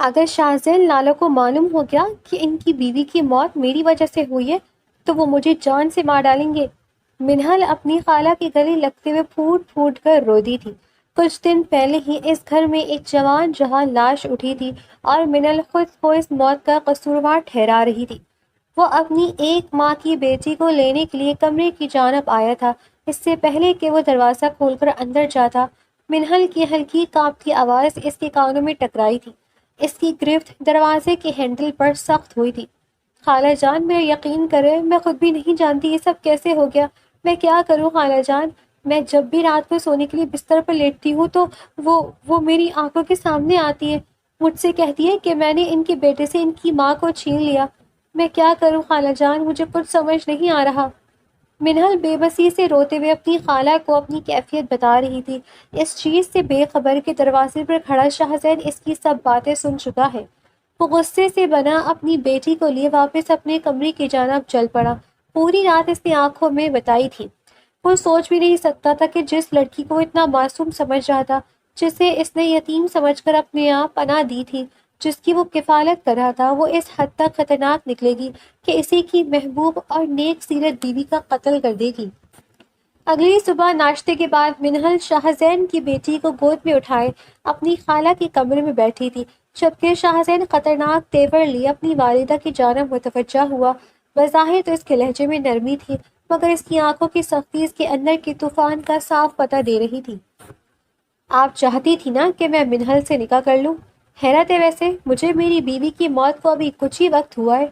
اگر شاہزین لالا کو معلوم ہو گیا کہ ان کی بیوی کی موت میری وجہ سے ہوئی ہے تو وہ مجھے جان سے مار ڈالیں گے۔ منہل اپنی خالہ کے گلے لگتے ہوئے پھوٹ پھوٹ کر رو دی تھی۔ کچھ دن پہلے ہی اس گھر میں ایک جوان جہاں لاش اٹھی تھی اور منہل خود کو اس موت کا قصوروار ٹھہرا رہی تھی۔ وہ اپنی ایک ماں کی بیٹی کو لینے کے لیے کمرے کی جانب آیا تھا۔ اس سے پہلے کہ وہ دروازہ کھول کر اندر جاتا، منہل کی ہلکی کانپتی آواز اس کے کانوں میں ٹکرائی تھی۔ اس کی گرفت دروازے کے ہینڈل پر سخت ہوئی تھی۔ خالہ جان، میرا یقین کریں، میں خود بھی نہیں جانتی یہ سب کیسے ہو گیا۔ میں کیا کروں خالہ جان؟ میں جب بھی رات کو سونے کے لیے بستر پر لیٹتی ہوں تو وہ میری آنکھوں کے سامنے آتی ہے، مجھ سے کہتی ہے کہ میں نے ان کے بیٹے سے ان کی ماں کو چھین لیا۔ میں کیا کروں خالہ جان؟ مجھے کچھ سمجھ نہیں آ رہا۔ منہل بے بسی سے روتے ہوئے اپنی خالہ کو اپنی کیفیت بتا رہی تھی۔ اس چیز سے بے خبر کے دروازے پر کھڑا شاہزین اس کی سب باتیں سن چکا ہے۔ وہ غصے سے بنا اپنی بیٹی کو لیے واپس اپنے کمرے کی جانب چل پڑا۔ پوری رات اس نے آنکھوں میں بتائی تھی۔ وہ سوچ بھی نہیں سکتا تھا کہ جس لڑکی کو اتنا معصوم سمجھ رہا تھا، جسے اس نے یتیم سمجھ کر اپنے آپ پناہ دی تھی، جس کی وہ کفالت کر رہا تھا، وہ اس حد تک خطرناک نکلے گی کہ اسی کی محبوب اور نیک سیرت بیوی کا قتل کر دے گی۔ اگلی صبح ناشتے کے بعد منہل شاہزین کی بیٹی کو گود میں اٹھائے اپنی خالہ کے کمرے میں بیٹھی تھی، جبکہ شاہزین خطرناک تیور لیے اپنی والدہ کی جانب متوجہ ہوا۔ بظاہر تو اس کے لہجے میں نرمی تھی، مگر اس کی آنکھوں کی سختی اس کے اندر کے طوفان کا صاف پتہ دے رہی تھی۔ آپ چاہتی تھی نا کہ میں منہل سے نکاح کر لوں؟ حیرت ہے ویسے، مجھے میری بیوی کی موت کو ابھی کچھ ہی وقت ہوا ہے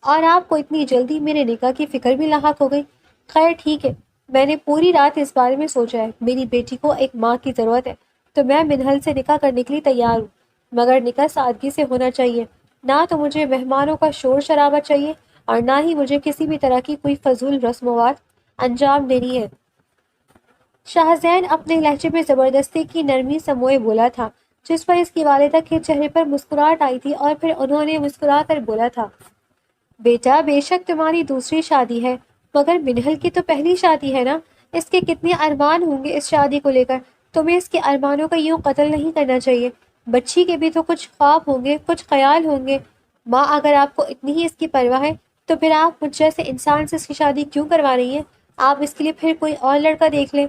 اور آپ کو اتنی جلدی میرے نکاح کی فکر بھی لاحق ہو گئی۔ خیر ٹھیک ہے، میں نے پوری رات اس بارے میں سوچا ہے۔ میری بیٹی کو ایک ماں کی ضرورت ہے، تو میں منہل سے نکاح کرنے کے لیے تیار ہوں، مگر نکاح سادگی سے ہونا چاہیے۔ نہ تو مجھے مہمانوں کا شور شرابہ چاہیے اور نہ ہی مجھے کسی بھی طرح کی کوئی فضول رسومات انجام دینی ہے۔ شاہزین اپنے لہجے میں زبردستی کی نرمی سموئے بولا تھا، جس پر اس کی والدہ کے چہرے پر مسکراہٹ آئی تھی اور پھر انہوں نے مسکرا کر بولا تھا، بیٹا بے شک تمہاری دوسری شادی ہے، مگر منہل کی تو پہلی شادی ہے نا۔ اس کے کتنے ارمان ہوں گے اس شادی کو لے کر، تمہیں اس کے ارمانوں کا یوں قتل نہیں کرنا چاہیے۔ بچی کے بھی تو کچھ خواب ہوں گے، کچھ خیال ہوں گے۔ ماں، اگر آپ کو اتنی ہی اس کی پرواہ ہے تو پھر آپ مجھ جیسے انسان سے اس کی شادی کیوں کروا رہی ہیں؟ آپ اس کے لیے پھر کوئی اور لڑکا دیکھ لیں۔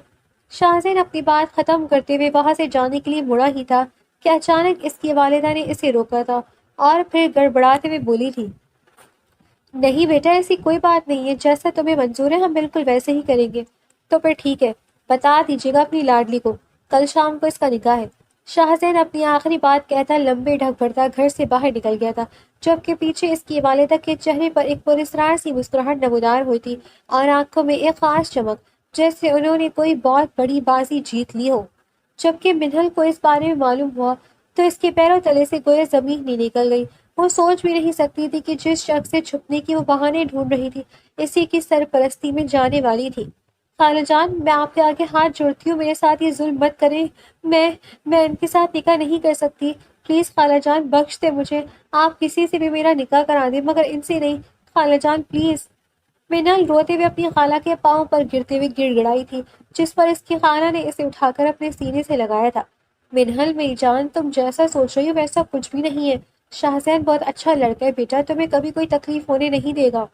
شاہزین اپنی بات ختم کرتے ہوئے وہاں سے جانے کے لیے مڑا ہی تھا کہ اچانک اس کی والدہ نے اسے روکا تھا اور پھر گڑبڑاتے ہوئے بولی تھی، نہیں بیٹا، ایسی کوئی بات نہیں ہے، جیسا تمہیں منظور ہے ہم بالکل ویسے ہی کریں گے۔ تو پھر ٹھیک ہے، بتا دیجیے گا اپنی لاڈلی کو، کل شام کو اس کا نکاح ہے۔ شاہزین اپنی آخری بات کہتا لمبے ڈھک بھرتا گھر سے باہر نکل گیا تھا، جبکہ پیچھے اس کی والدہ کے چہرے پر ایک پراسرار سی مسکراہٹ نمودار ہوئی تھی اور آنکھوں میں ایک خاص چمک، جیسے انہوں نے کوئی بہت بڑی بازی جیت لی ہو۔ جبکہ منہل کو اس بارے میں معلوم ہوا تو اس کے پیروں تلے سے گویا زمین ہی نکل گئی۔ وہ سوچ بھی نہیں سکتی تھی کہ جس شخص سے چھپنے کی وہ بہانے ڈھونڈ رہی تھی، اسی کی سرپرستی میں جانے والی تھی۔ خالہ جان، میں آپ کے آگے ہاتھ جوڑتی ہوں، میرے ساتھ یہ ظلم مت کریں۔ میں ان کے ساتھ نکاح نہیں کر سکتی، پلیز خالہ جان بخش دیں مجھے۔ آپ کسی سے بھی میرا نکاح کرا دیں مگر ان سے نہیں، خالہ جان پلیز۔ منہل روتے ہوئے اپنی خالہ کے پاؤں پر گرتے ہوئے گڑ گڑائی تھی، جس پر اس کی خالہ نے اسے اٹھا کر اپنے سینے سے لگایا تھا۔ منہل میری جان، تم جیسا سوچ رہی ہو ویسا کچھ بھی نہیں ہے۔ شاہزین بہت اچھا لڑکا ہے بیٹا، تمہیں کبھی کوئی تکلیف ہونے نہیں دے گا۔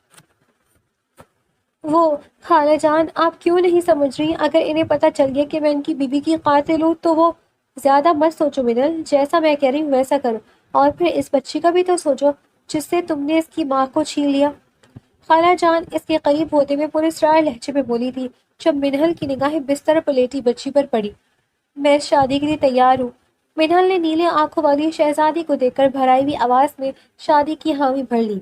وہ خالہ جان، آپ کیوں نہیں سمجھ رہی؟ اگر انہیں پتہ چل گیا کہ میں ان کی بیوی کی قاتل ہوں تو وہ… زیادہ مت سوچو منہل، جیسا میں کہہ رہی ہوں ویسا کرو، اور پھر اس بچی کا بھی تو سوچو جس سے تم نے اس کی ماں کو چھین لیا۔ خالہ جان اس کے قریب ہوتے ہوئے پراسرار لہجے میں بولی تھی، جب منہل کی نگاہیں بستر پر لیٹی بچی پر پڑی۔ میں اس شادی کے لیے تیار ہوں۔ منہل نے نیلے آنکھوں والی شہزادی کو دیکھ کر بھرائی ہوئی آواز میں شادی کی حامی بھر لی۔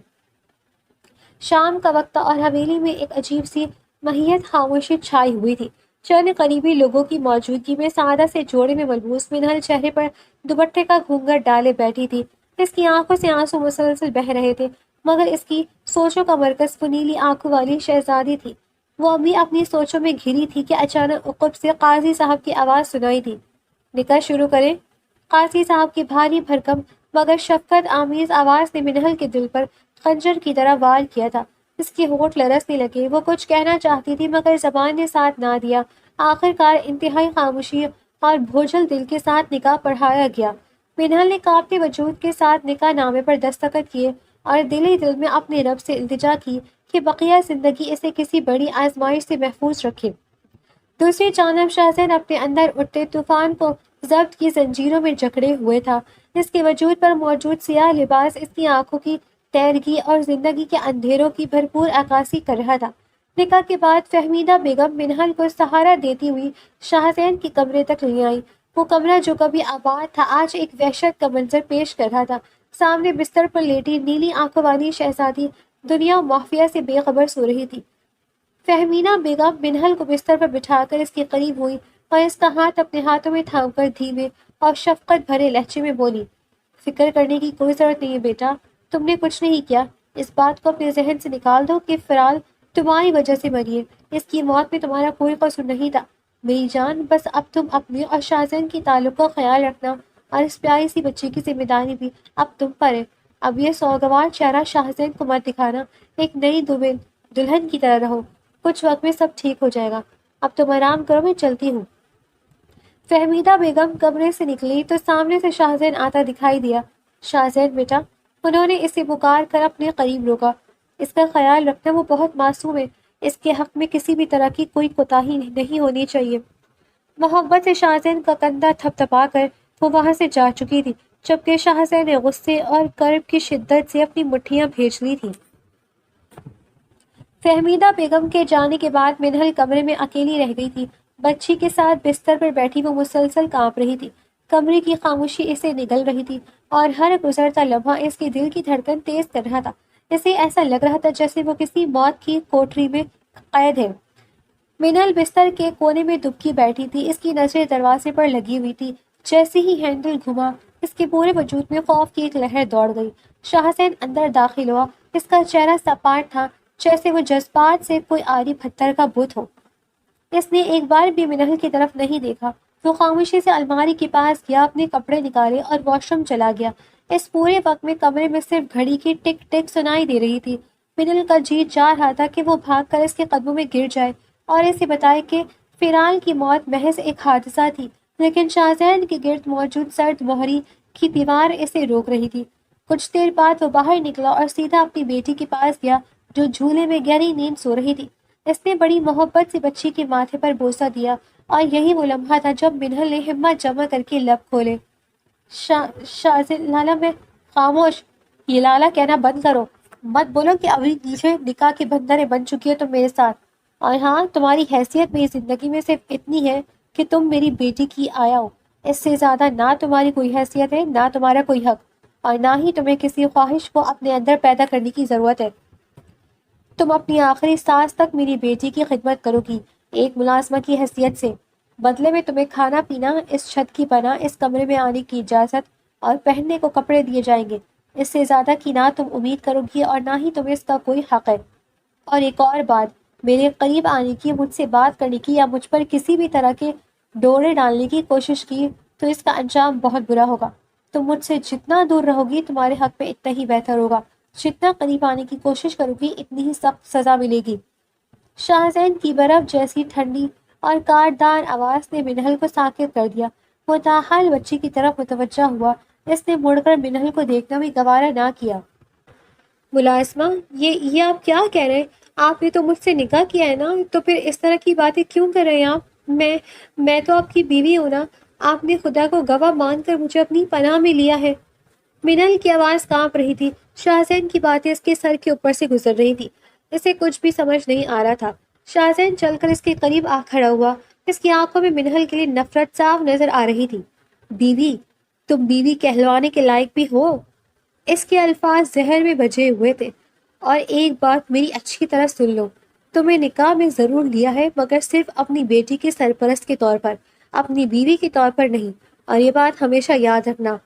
شام کا وقت تھا اور حویلی میں ایک عجیب سی ماہیت خاموشی چھائی ہوئی تھی۔ چند قریبی لوگوں کی موجودگی میں سادہ سے جوڑے میں ملبوس منہل چہرے پر دوپٹے کا گھونگھٹ ڈالے بیٹھی تھی۔ اس کی آنکھوں سے آنسو مسلسل بہہ رہے تھے، مگر اس کی سوچوں کا مرکز وہ نیلی آنکھوں والی شہزادی تھی۔ وہ ابھی اپنی سوچوں میں گھری تھی کہ اچانک عقب سے قاضی صاحب کی آواز سنائی دی، نکاح شروع کریں۔ قاضی صاحب کی بھاری بھرکم مگر شفقت آمیز آواز نے منہل کے دل پر خنجر کی طرح وار کیا تھا۔ اس کے ہونٹ لرزنے لگے، وہ کچھ کہنا چاہتی تھی مگر زبان نے ساتھ نہ دیا۔ آخر کار انتہائی خاموشی اور بھوجل دل کے ساتھ نکاح پڑھایا گیا۔ منہل نے کانپتے وجود کے ساتھ نکاح نامے پر دستخط کیے اور دل ہی دل میں اپنے رب سے التجا کی کہ بقیہ زندگی اسے کسی بڑی آزمائش سے محفوظ رکھے۔ دوسری جانب شاہزین اپنے اندر اٹھتے طوفان کو ضبط کی زنجیروں میں جکڑے ہوئے تھا۔ اس کے وجود پر موجود سیاہ لباس اس کی آنکھوں کی تیرگی اور زندگی کے اندھیروں کی بھرپور عکاسی کر رہا تھا۔ نکاح کے بعد فہمیدہ بیگم منہل کو سہارا دیتی ہوئی شاہزین کے کمرے تک لے آئی۔ وہ کمرہ جو کبھی آباد تھا آج ایک وحشت کا منظر پیش کر رہا تھا۔ سامنے بستر پر لیٹی نیلی آنکھوں والی شہزادی دنیا و مافیا سے بے خبر سو رہی تھی۔ فہمیدہ بیگم منہل کو بستر پر بٹھا کر اس کے قریب ہوئی اور اس کا ہاتھ اپنے ہاتھوں میں تھام کر دھیمے اور شفقت بھرے لہجے میں بولی، فکر کرنے کی کوئی ضرورت نہیں ہے بیٹا، تم نے کچھ نہیں کیا۔ اس بات کو اپنے ذہن سے نکال دو کہ فرال تمہاری وجہ سے مری ہے۔ اس کی موت میں تمہارا کوئی قصور نہیں تھا میری جان، بس اب تم اپنے اور شاہزین کی تعلق کا خیال رکھنا اور اس پیاری سی بچی کی ذمہ داری بھی اب تم پر ہے۔ اب یہ سوگوار چہرہ شاہزین کو مت دکھانا، ایک نئی دلہن کی طرح رہو، کچھ وقت میں سب ٹھیک ہو جائے گا۔ اب تم آرام کرو، میں چلتی ہوں۔ فہمیدہ بیگم کمرے سے نکلی تو سامنے سے شاہزین آتا دکھائی دیا۔ شاہزین بیٹا، انہوں نے اسے پکار کر اپنے قریب روکا، اس کا خیال رکھنا، وہ بہت معصوم ہے، اس کے حق میں کسی بھی طرح کی کوئی کوتاہی نہیں ہونی چاہیے۔ محبت سے شاہزین کا کندھا تھپ تھپا کر وہ وہاں سے جا چکی تھی، جبکہ شاہزین نے غصے اور کرب کی شدت سے اپنی مٹھیاں بھیج لی تھیں۔ فہمیدہ بیگم کے جانے کے بعد منہل کمرے میں اکیلی رہ گئی تھی۔ بچی کے ساتھ بستر پر بیٹھی وہ مسلسل کانپ رہی تھی۔ کمرے کی خاموشی اسے نگل رہی تھی اور ہر گزرتا لمحہ اس کے دل کی دھڑکن تیز کر رہا تھا۔ اسے ایسا لگ رہا تھا جیسے وہ کسی موت کی کوٹری میں قید ہے۔ منہل بستر کے کونے میں دبکی بیٹھی تھی، اس کی نظریں دروازے پر لگی ہوئی تھی۔ جیسے ہی ہینڈل گھما، اس کے پورے وجود میں خوف کی ایک لہر دوڑ گئی۔ شاہزین اندر داخل ہوا، اس کا چہرہ سپاٹ تھا جیسے وہ جذبات سے کوئی عاری پتھر کا بت ہو۔ اس نے ایک بار بھی منہل کی طرف نہیں دیکھا۔ وہ خاموشی سے الماری کے پاس گیا، اپنے کپڑے نکالے اور واش روم چلا گیا۔ اس پورے وقت میں کمرے میں صرف گھڑی کی ٹک ٹک سنائی دے رہی تھی۔ منہل کا جی چاہ رہا تھا کہ وہ بھاگ کر اس کے قدموں میں گر جائے اور اسے بتائے کہ فرال کی موت محض ایک حادثہ تھی، لیکن شاہزین کے گرد موجود سرد مہری کی دیوار اسے روک رہی تھی۔ کچھ دیر بعد وہ باہر نکلا اور سیدھا اپنی بیٹی کے پاس گیا جو جھولے میں گہری نیند سو رہی تھی۔ اس نے بڑی محبت سے بچی کے ماتھے پر بوسہ دیا اور یہی وہ لمحہ تھا جب منہل نے ہمت جمع کر کے لب کھولے۔ شاہزین لالا، میں خاموش، یہ لالا کہنا بند کرو، مت بولو کہ ابھی نیچے نکاح کے بندھنیں بن چکی ہے تم میرے ساتھ، اور ہاں تمہاری حیثیت میری زندگی میں صرف اتنی ہے کہ تم میری بیٹی کی آیا ہو، اس سے زیادہ نہ تمہاری کوئی حیثیت ہے، نہ تمہارا کوئی حق، اور نہ ہی تمہیں کسی خواہش کو اپنے اندر پیدا کرنے کی ضرورت ہے۔ تم اپنی آخری سانس تک میری بیٹی کی خدمت کرو گی، ایک ملازمہ کی حیثیت سے۔ بدلے میں تمہیں کھانا پینا، اس چھت کی پناہ، اس کمرے میں آنے کی اجازت اور پہننے کو کپڑے دیے جائیں گے۔ اس سے زیادہ کی نہ تم امید کرو گی اور نہ ہی تمہیں اس کا کوئی حق ہے۔ اور ایک اور بات، میرے قریب آنے کی، مجھ سے بات کرنے کی یا مجھ پر کسی بھی طرح کے ڈورے ڈالنے کی کوشش کی تو اس کا انجام بہت برا ہوگا۔ تم مجھ سے جتنا دور رہو گی تمہارے حق میں اتنا ہی بہتر ہوگا، جتنا قریب آنے کی کوشش کرو گی اتنی ہی سخت سزا ملے گی۔ شاہزین کی برف جیسی ٹھنڈی اور کاٹدار آواز نے منہل کو ساکت کر دیا۔ وہ تاحال بچی کی طرف متوجہ ہوا، اس نے مڑ کر منہل کو دیکھنا بھی گوارا نہ کیا۔ ملازمہ، یہ آپ کیا کہہ رہے ہیں؟ آپ نے تو مجھ سے نکاح کیا ہے نا، تو پھر اس طرح کی باتیں کیوں کر رہے ہیں آپ؟ میں تو آپ کی بیوی ہوں نا، آپ نے خدا کو گواہ مان کر مجھے اپنی پناہ میں لیا ہے۔ منہل کی آواز کانپ رہی تھی، شاہزین کی باتیں اس کے سر کے اوپر سے گزر رہی تھی، اسے کچھ بھی سمجھ نہیں آ رہا تھا۔ شاہزین چل کر اس کے قریب آ کھڑا ہوا، اس کی آنکھوں میں منہل کے لیے نفرت صاف نظر آ رہی تھی۔ بیوی؟ تم بیوی کہلوانے کے لائق بھی ہو؟ اس کے الفاظ زہر میں بجے ہوئے تھے۔ اور ایک بات میری اچھی طرح سن لو، تمہیں نکاح میں ضرور لیا ہے مگر صرف اپنی بیٹی کے سرپرست کے طور پر، اپنی بیوی کے طور پر نہیں، اور یہ بات ہمیشہ یاد رکھنا۔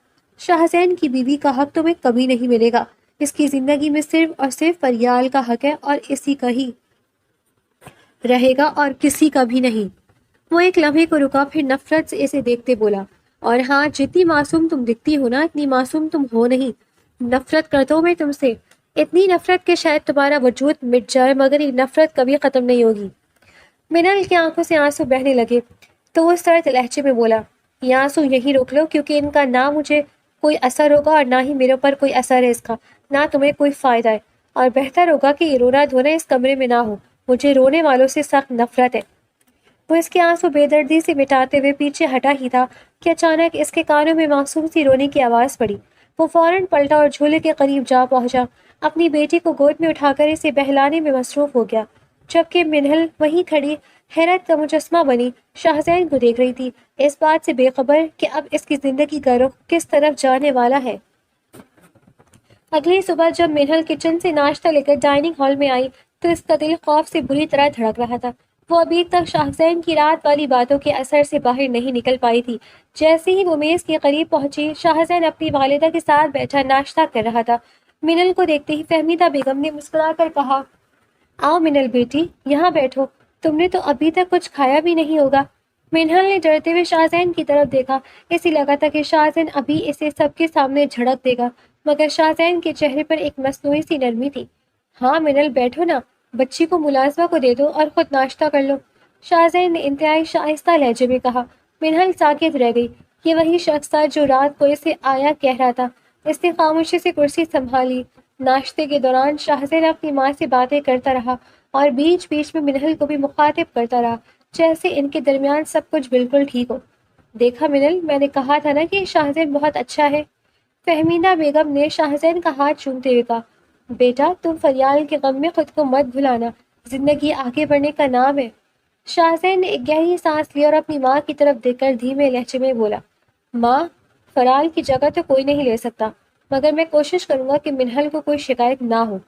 شاہزین کی بیوی کا حق تمہیں کبھی نہیں ملے گا، اس کی زندگی میں صرف اور صرف فریال کا حق ہے اور اسی کا ہی رہے گا اور کسی کا بھی نہیں۔ وہ ایک لمحے کو رکا، پھر نفرت سے اسے دیکھتے بولا، اور ہاں جتنی معصوم تم دکھتی ہو نا اتنی معصوم تم ہو نہیں۔ نفرت کرتا ہوں میں تم سے، اتنی نفرت کہ شاید تمہارا وجود مٹ جائے، مگر یہ نفرت کبھی ختم نہیں ہوگی۔ منہل کی آنکھوں سے آنسو بہنے لگے تو وہ سرد لہجے میں بولا، یہ آنسو یہیں روک لو کیونکہ ان کا نہ مجھے کوئی اثر ہوگا اور نہ ہی میرے اوپر کوئی اثر ہے اس کا، نہ تمہیں کوئی فائدہ ہے، اور بہتر ہوگا کہ یہ رونا دھونا اس کمرے میں نہ ہو، مجھے رونے والوں سے سخت نفرت ہے۔ وہ اس کے آنسو بے دردی سے مٹاتے ہوئے پیچھے ہٹا ہی تھا کہ اچانک اس کے کانوں میں معصوم سی رونے کی آواز پڑی۔ وہ فوراً پلٹا اور جھولے کے قریب جا پہنچا، اپنی بیٹی کو گود میں اٹھا کر اسے بہلانے میں مصروف ہو گیا، جبکہ منہل وہیں کھڑی حیرت کا مجسمہ بنی شاہزین کو دیکھ رہی تھی، اس بات سے بے خبر کہ اب اس کی زندگی کا رخ کس طرف جانے والا ہے۔ اگلی صبح جب منہل کچن سے ناشتہ لے کر ڈائننگ ہال میں آئی تو اس کا دل خوف سے بری طرح دھڑک رہا تھا۔ وہ ابھی تک شاہزین کی رات والی باتوں کے اثر سے باہر نہیں نکل پائی تھی۔ جیسے ہی وہ میز کے قریب پہنچی، شاہزین اپنی والدہ کے ساتھ بیٹھا ناشتہ کر رہا تھا۔ منہل کو دیکھتے ہی فہمیدہ بیگم نے مسکرا کر کہا، آؤ منہل بیٹی، یہاں بیٹھو، تم نے تو ابھی تک کچھ کھایا بھی نہیں ہوگا۔ منہل نے ڈرتے ہوئے شاہزین کی طرف دیکھا، اسے لگا تھا کہ شاہزین ابھی اسے سب کے سامنے جھڑک دے گا، مگر شاہزین کے چہرے پر ایک مصنوعی سی نرمی تھی۔ ہاں منہل بیٹھو نا، بچی کو ملازمہ کو دے دو اور خود ناشتہ کر لو، شاہزین نے انتہائی شائستہ لہجے میں کہا۔ منہل ساکت رہ گئی، یہ وہی شخص تھا جو رات کو اسے آیا کہہ رہا تھا۔ اس نے خاموشی سے کرسی سنبھالی۔ ناشتے کے دوران شاہزین اپنی ماں سے باتیں کرتا رہا اور بیچ بیچ میں منہل کو بھی مخاطب کرتا رہا، جیسے ان کے درمیان سب کچھ بالکل ٹھیک ہو۔ دیکھا منہل، میں نے کہا تھا نا کہ شاہزین بہت اچھا ہے۔ فہمیدہ بیگم نے شاہزین کا ہاتھ چومتے ہوئے کہا، بیٹا تم فریال کے غم میں خود کو مت بھلانا، زندگی آگے بڑھنے کا نام ہے۔ شاہزین نے ایک گہری سانس لی اور اپنی ماں کی طرف دیکھ کر دھیمے لہجے میں بولا، ماں، فرال کی جگہ تو کوئی نہیں لے سکتا، مگر میں کوشش کروں گا کہ منہل کو کوئی شکایت نہ ہو۔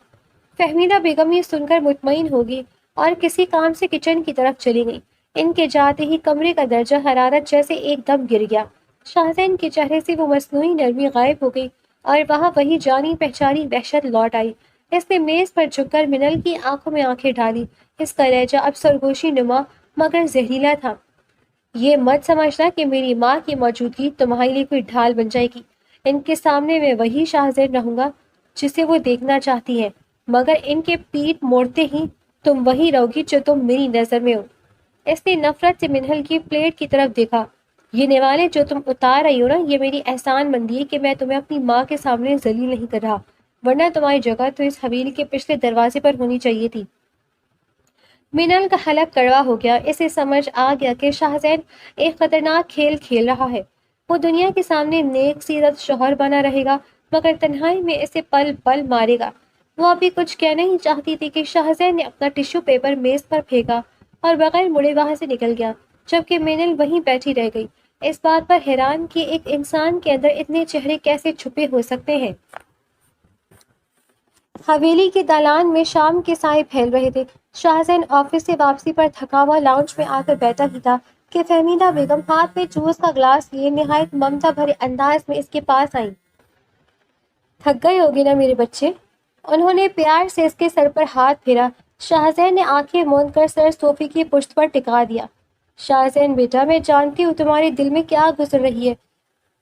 فہمیدہ بیگم یہ سن کر مطمئن ہوگی اور کسی کام سے کچن کی طرف چلی گئی۔ ان کے جاتے ہی کمرے کا درجہ حرارت جیسے ایک دم گر گیا۔ شاہزین کے چہرے سے وہ مصنوعی نرمی غائب ہو گئی اور وہاں وہی جانی پہچانی وحشت لوٹ آئی۔ اس نے میز پر جھک کر منہل کی آنکھوں میں آنکھیں ڈالی۔ اس کا لہجہ اب سرگوشی نما مگر زہریلا تھا۔ یہ مت سمجھنا کہ میری ماں کی موجودگی تمہارے لیے کوئی ڈھال بن جائے گی۔ ان کے سامنے میں وہی شاہزین رہوں گا جسے وہ دیکھنا چاہتی ہے، مگر ان کے پیٹ موڑتے ہی تم وہی رہو گی جو تم میری نظر میں ہو۔ اس نے نفرت سے منہل کی پلیٹ کی طرف دیکھا۔ یہ نوالے جو تم اتار رہی ہو نا، یہ میری احسان مندی ہے کہ میں تمہیں اپنی ماں کے سامنے ذلیل نہیں کر رہا، ورنہ تمہاری جگہ تو اس حویلی کے پچھلے دروازے پر ہونی چاہیے تھی۔ منہل کا حلق کڑوا ہو گیا۔ اسے سمجھ آ گیا کہ شاہزین ایک خطرناک کھیل کھیل رہا ہے۔ وہ دنیا کے سامنے نیک سیرت شوہر بنا رہے گا، مگر تنہائی میں اسے پل پل مارے گا۔ وہ ابھی کچھ کہنا ہی چاہتی تھی کہ شاہزین نے اپنا ٹشو پیپر میز پر پھینکا اور بغیر مڑے وہاں سے نکل گیا، جبکہ منہل وہیں بیٹھی رہ گئی، اس بات پر حیران کہ ایک انسان کے اندر اتنے چہرے کیسے چھپے ہو سکتے ہیں۔ حویلی کے دالان میں شام کے سائے پھیل رہے تھے۔ شاہزین آفس سے واپسی پر تھکا ہوا لاؤنج میں آ کر بیٹھا ہی تھا کہ فہمیدہ بیگم ہاتھ میں جوس کا گلاس لیے نہایت ممتا بھرے انداز میں اس کے پاس آئیں۔ تھک گئے ہوگے نا میرے بچے؟ انہوں نے پیار سے اس کے سر پر ہاتھ پھیرا۔ شاہزین نے آنکھیں موند کر سر صوفے کی پشت پر ٹکا دیا۔ شاہزین بیٹا، میں جانتی ہوں تمہارے دل میں کیا گزر رہی ہے۔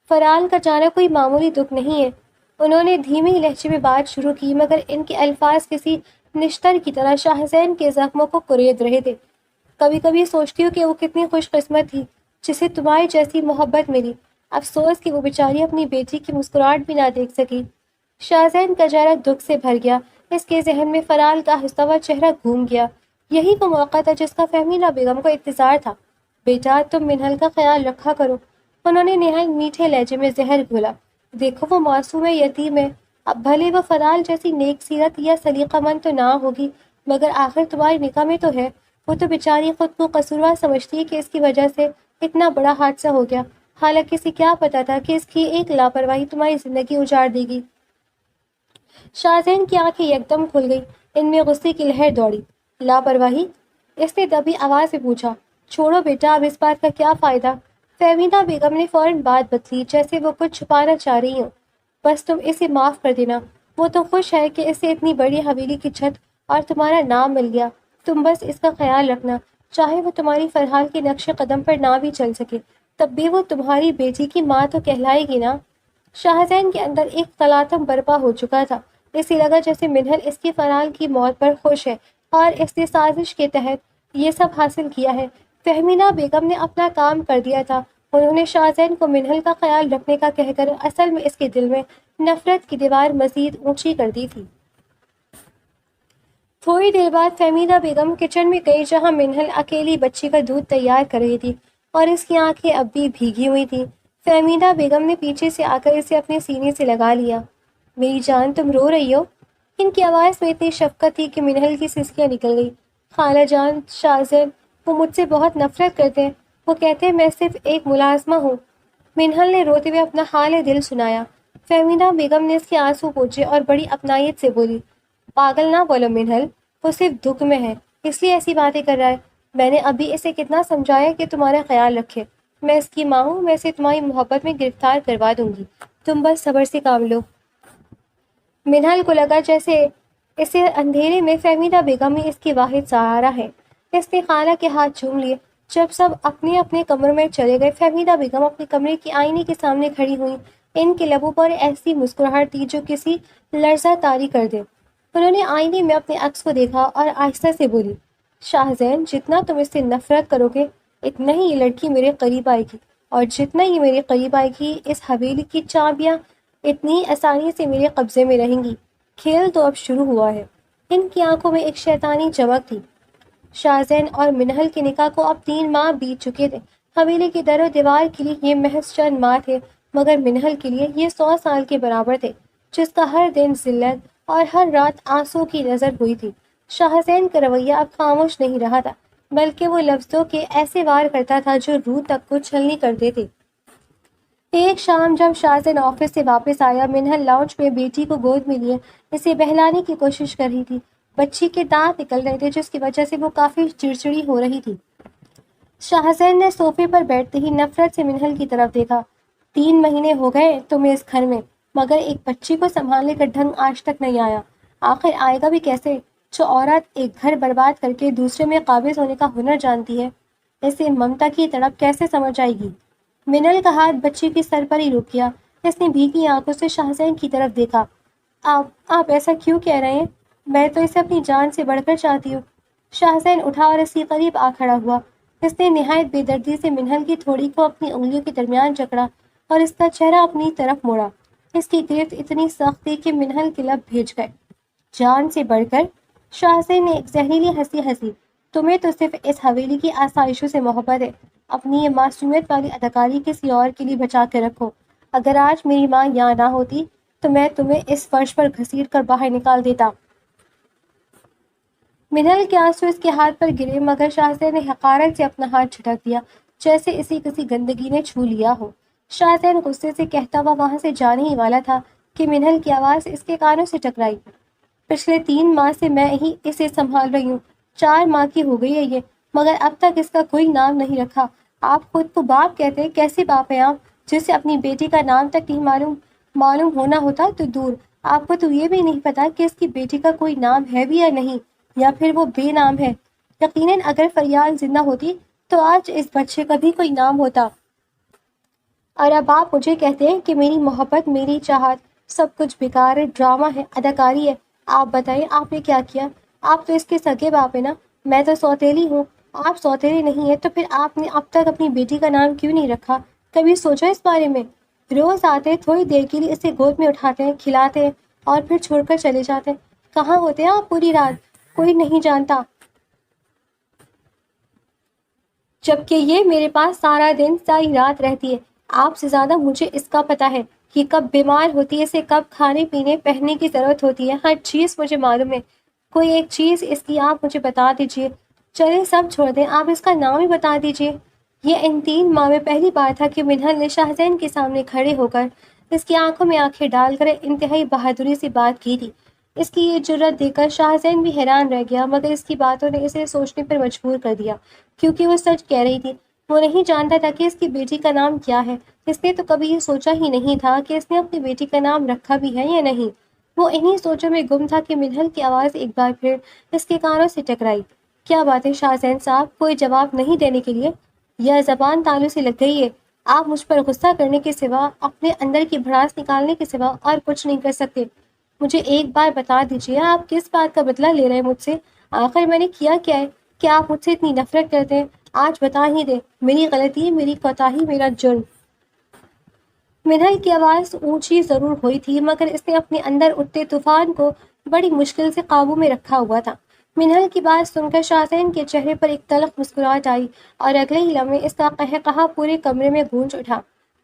فرال کا جانا کوئی معمولی دکھ نہیں ہے۔ انہوں نے دھیمے لہجے میں بات شروع کی، مگر ان کے الفاظ کسی نشتر کی طرح شاہزین کے زخموں کو کرید رہے تھے۔ کبھی کبھی سوچتی ہوں کہ وہ کتنی خوش قسمت تھی جسے تمہاری جیسی محبت ملی۔ افسوس کہ وہ بیچاری اپنی بیٹی کی مسکراہٹ بھی نہ دیکھ سکی۔ شاہزین کا چہرہ دکھ سے بھر گیا۔ اس کے ذہن میں فرال کا ہنستا ہوا چہرہ گھوم گیا۔ یہی وہ موقع تھا جس کا فہمیدہ بیگم کو انتظار تھا۔ بیٹا، تم منہل کا خیال رکھا کرو، انہوں نے نہایت میٹھے لہجے میں زہر گھولا۔ دیکھو وہ معصوم ہے، یتیم ہے، اب بھلے وہ فرال جیسی نیک سیرت یا سلیقہ مند تو نہ ہوگی، مگر آخر تمہاری نکاح میں تو ہے۔ وہ تو بیچاری خود کو قصوروار سمجھتی ہے کہ اس کی وجہ سے اتنا بڑا حادثہ ہو گیا، حالانکہ اسے کیا پتا تھا کہ اس کی ایک لاپرواہی تمہاری زندگی اجاڑ دے گی۔ شاہزین کی آنکھیں یکدم کھل گئی، ان میں غصے کی لہر دوڑی۔ لاپرواہی؟ اس نے دبی آواز سے پوچھا۔ چھوڑو بیٹا، اب اس بات کا کیا فائدہ؟ فہمیدہ بیگم نے فوراً بات بدلی، جیسے وہ کچھ چھپانا چاہ رہی ہوں۔ بس تم اسے معاف کر دینا، وہ تو خوش ہے کہ اسے اتنی بڑی حویلی کی چھت اور تمہارا نام مل گیا۔ تم بس اس کا خیال رکھنا، چاہے وہ تمہاری فرحال کے نقش قدم پر نہ بھی چل سکے، تب بھی وہ تمہاری بیٹی کی ماں تو کہلائے گی نا۔ شاہزین کے اندر ایک تلاطم برپا ہو چکا تھا۔ اسے لگا جیسے منہل اس کی فرحال کی موت پر خوش ہے اور اس نے سازش کے تحت یہ سب حاصل کیا ہے۔ فہمیدہ بیگم نے اپنا کام کر دیا تھا۔ انہوں نے شاہزین کو منہل کا خیال رکھنے کا کہہ کر اصل میں اس کے دل میں نفرت کی دیوار مزید اونچی کر دی تھی۔ تھوڑی دیر بعد فہمیدہ بیگم کچن میں گئی جہاں منہل اکیلی بچی کا دودھ تیار کر رہی تھی اور اس کی آنکھیں اب بھی بھیگی ہوئی تھیں۔ فہمیدہ بیگم نے پیچھے سے آ کر اسے اپنے سینے سے لگا لیا۔ میری جان، تم رو رہی ہو؟ ان کی آواز میں اتنی شفقت تھی کہ منہل کی سسکیاں نکل گئی۔ خالہ جان، شاہزین، وہ مجھ سے بہت نفرت کرتے ہیں۔ وہ کہتے ہیں میں صرف ایک ملازمہ ہوں۔ منہل نے روتے ہوئے اپنا حال دل سنایا۔ فہمیدہ بیگم نے اس کے آنسو پوچھے اور بڑی اپنائیت سے بولی، پاگل نہ بولو منہل، وہ صرف دکھ میں ہے، اس لیے ایسی باتیں کر رہا ہے۔ میں نے ابھی اسے کتنا سمجھایا کہ تمہارا خیال رکھے۔ میں اس کی ماں ہوں، میں اسے تمہاری محبت میں گرفتار کروا دوں گی۔ تم بس صبر سے کام لو۔ منہل کو لگا جیسے اسے اندھیرے میں فہمیدہ بیگم ہی اس کی واحد سہارا ہے۔ اس نے خالہ کے ہاتھ چوم لیے۔ جب سب اپنے اپنے کمروں میں چلے گئے، فہمیدہ بیگم اپنے کمرے کی آئینے کے سامنے کھڑی ہوئی۔ ان کے لبوں پر ایسی مسکراہٹ تھی جو کسی لرزہ طاری کر دے۔ انہوں نے آئینے میں اپنے عکس کو دیکھا اور آہستہ سے بولی، شاہزین، جتنا تم اس سے نفرت کرو گے اتنا ہی یہ لڑکی میرے قریب آئے گی، اور جتنا یہ میرے قریب آئے گی اس حویلی کی چابیاں اتنی آسانی سے میرے قبضے میں رہیں گی۔ کھیل تو اب شروع ہوا ہے۔ ان کی آنکھوں میں ایک شیطانی چمک تھی۔ شاہزین اور منہل کے نکاح کو اب 3 ماہ بیت چکے تھے۔ حویلی کی در و دیوار کے لیے یہ محض چند ماہ تھے، مگر منہل کے لیے یہ 100 سال کے برابر تھے، جس کا ہر دن ذلت اور ہر رات آنسو کی نظر ہوئی تھی۔ شاہزین کا رویہ اب خاموش نہیں رہا تھا، بلکہ وہ لفظوں کے ایسے وار کرتا تھا جو روح تک کو چھلنی کر دیتے۔ ایک شام جب شاہزین آفس سے واپس آیا، منہل لاؤنج میں بیٹی کو گود میں لیے اسے بہلانے کی کوشش کر رہی تھی۔ بچی کے دانت نکل رہے تھے جس کی وجہ سے وہ کافی چڑچڑی ہو رہی تھی۔ شاہزین نے صوفے پر بیٹھتے ہی نفرت سے منہل کی طرف دیکھا۔ 3 مہینے ہو گئے تمہیں اس گھر میں، مگر ایک بچی کو سنبھالنے کا ڈھنگ آج تک نہیں آیا۔ آخر آئے گا بھی کیسے؟ جو عورت ایک گھر برباد کر کے دوسرے میں قابض ہونے کا ہنر جانتی ہے، اسے ممتا کی تڑپ کیسے سمجھ آئے گی؟ منہل کا ہاتھ بچی کی سر پر ہی رک گیا۔ اس نے بھیگی آنکھوں سے شاہزین کی طرف دیکھا۔ آپ ایسا کیوں کہہ رہے ہیں؟ میں تو اسے اپنی جان سے بڑھ کر چاہتی ہوں۔ شاہزین اٹھا اور اس کے قریب آ کھڑا ہوا۔ اس نے نہایت بے دردی سے منہل کی تھوڑی کو اپنی انگلیوں کے درمیان جکڑا اور اس کا چہرہ اپنی طرف موڑا۔ اس کی گرفت اتنی سخت تھی کہ منہل کے لب بھیج گئے۔ جان سے بڑھ کر؟ شاہزین نے ایک زہریلی ہنسی ہنسی۔ تمہیں تو صرف اس حویلی کی آسائشوں سے محبت ہے۔ اپنی یہ معصومیت والی اداکاری کسی اور کے لیے بچا کے رکھو۔ اگر آج میری ماں یہاں نہ ہوتی تو میں تمہیں اس فرش پر گھسیٹ کر باہر نکال دیتا۔ منہل کے آنسو اس کے ہاتھ پر گرے، مگر شاہزین نے حقارت سے اپنا ہاتھ جھٹک دیا، جیسے اسی کسی گندگی نے چھو لیا ہو۔ شاہزین غصے سے کہتا ہوا وہاں سے جانے ہی والا تھا کہ منہل کی آواز اس کے کانوں سے ٹکرائی۔ پچھلے 3 ماہ سے میں ہی اسے سنبھال رہی ہوں۔ 4 ماہ کی ہو گئی ہے یہ، مگر اب تک اس کا کوئی نام نہیں رکھا۔ آپ خود کو باپ کہتے ہیں، کیسے باپ ہیں آپ، جسے اپنی بیٹی کا نام تک نہیں معلوم ہونا ہوتا تو دور، آپ کو تو یہ بھی نہیں پتا کہ اس کی بیٹی کا کوئی نام ہے بھی یا نہیں، یا پھر وہ بے نام ہے۔ یقیناً اگر فریال زندہ ہوتی تو آج اس بچے کا بھی کوئی نام ہوتا۔ اور اب آپ مجھے کہتے ہیں کہ میری محبت، میری چاہت سب کچھ بیکار ہے، ڈرامہ ہے، اداکاری ہے۔ آپ بتائیں آپ نے کیا کیا؟ آپ تو اس کے سگے باپ ہیں نا، میں تو سوتیلی ہوں۔ آپ سوتیلے نہیں ہیں تو پھر آپ نے اب تک اپنی بیٹی کا نام کیوں نہیں رکھا؟ کبھی سوچا اس بارے میں؟ روز آتے، تھوڑی دیر کے لیے اسے گود میں اٹھاتے ہیں، کھلاتے ہیں اور پھر چھوڑ کر چلے جاتے ہیں۔ کہاں ہوتے ہیں آپ پوری رات؟ کوئی نہیں جانتا، جبکہ یہ میرے پاس سارا دن ساری رات رہتی ہے۔ آپ سے زیادہ مجھے اس کا پتہ ہے کہ کب بیمار ہوتی ہے، اسے کب کھانے پینے پہننے کی ضرورت ہوتی ہے، ہر چیز مجھے معلوم ہے۔ کوئی ایک چیز اس کی آپ مجھے بتا دیجئے۔ چلے سب چھوڑ دیں، آپ اس کا نام ہی بتا دیجئے۔ یہ ان 3 ماہ میں پہلی بار تھا کہ منہل نے شاہزین کے سامنے کھڑے ہو کر اس کی آنکھوں میں آنکھیں ڈال کر انتہائی بہادری سے بات کی تھی۔ اس کی یہ جرأت دیکھ کر شاہزین بھی حیران رہ گیا، مگر اس کی باتوں نے اسے سوچنے پر مجبور کر دیا، کیونکہ وہ سچ کہہ رہی تھی۔ وہ نہیں جانتا تھا کہ اس کی بیٹی کا نام کیا ہے۔ اس نے تو کبھی یہ سوچا ہی نہیں تھا کہ اس نے اپنی بیٹی کا نام رکھا بھی ہے یا نہیں۔ وہ انہی سوچوں میں گم تھا کہ منہل کی آواز ایک بار پھر اس کے کانوں سے ٹکرائی۔ کیا بات ہے شاہزین صاحب، کوئی جواب نہیں دینے کے لیے؟ یا زبان تالوں سے لگ گئی ہے؟ آپ مجھ پر غصہ کرنے کے سوا، اپنے اندر کی بھڑاس نکالنے کے سوا اور کچھ نہیں کر سکتے۔ مجھے ایک بار بتا دیجیے، آپ کس بات کا بدلہ لے رہے ہیں مجھ سے؟ آخر میں نے کیا ہے کہ آپ مجھ سے اتنی نفرت کرتے ہیں؟ آج بتا ہی دے، میری غلطی، میری کوتاہی، میرا جرم۔ منہل کی آواز اونچی ضرور ہوئی تھی مگر اس نے اپنے اندر اٹھتے طوفان کو بڑی مشکل سے قابو میں رکھا ہوا تھا۔ منہل کی بات سن کر شاہزین کے چہرے پر ایک تلخ مسکراہٹ آئی اور اگلے ہی لمحے اس کا قہقہا پورے کمرے میں گونج اٹھا۔